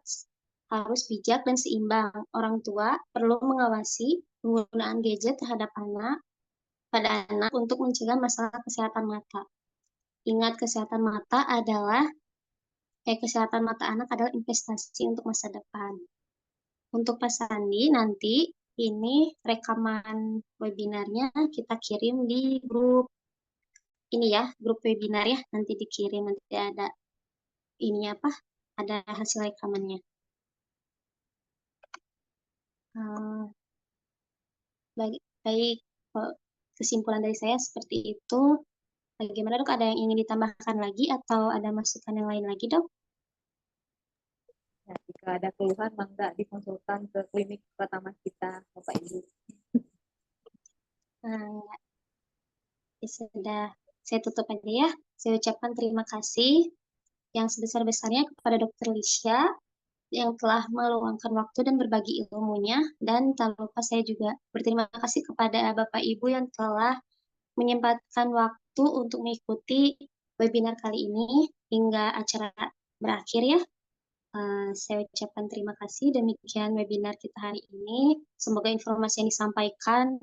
harus bijak dan seimbang. Orang tua perlu mengawasi penggunaan gadget terhadap anak untuk mencegah masalah kesehatan mata. Ingat, kesehatan mata anak adalah investasi untuk masa depan. Untuk Pak Sandi, nanti ini rekaman webinarnya kita kirim di grup ini ya, grup webinar ya, nanti dikirim, nanti ada ini apa? Ada hasil rekamannya. Baik, kesimpulan dari saya seperti itu. Bagaimana dok? Ada yang ingin ditambahkan lagi atau ada masukan yang lain lagi dok? Nah, jika ada keluhan, mangga dikonsultan ke klinik pertama kita, Bapak Ibu. Nah, ya sudah, saya tutup aja ya. Saya ucapkan terima kasih yang sebesar-besarnya kepada Dr. Lisha yang telah meluangkan waktu dan berbagi ilmunya. Dan tak lupa saya juga berterima kasih kepada Bapak Ibu yang telah menyempatkan waktu untuk mengikuti webinar kali ini hingga acara berakhir ya. Saya ucapkan terima kasih. Demikian webinar kita hari ini. Semoga informasi yang disampaikan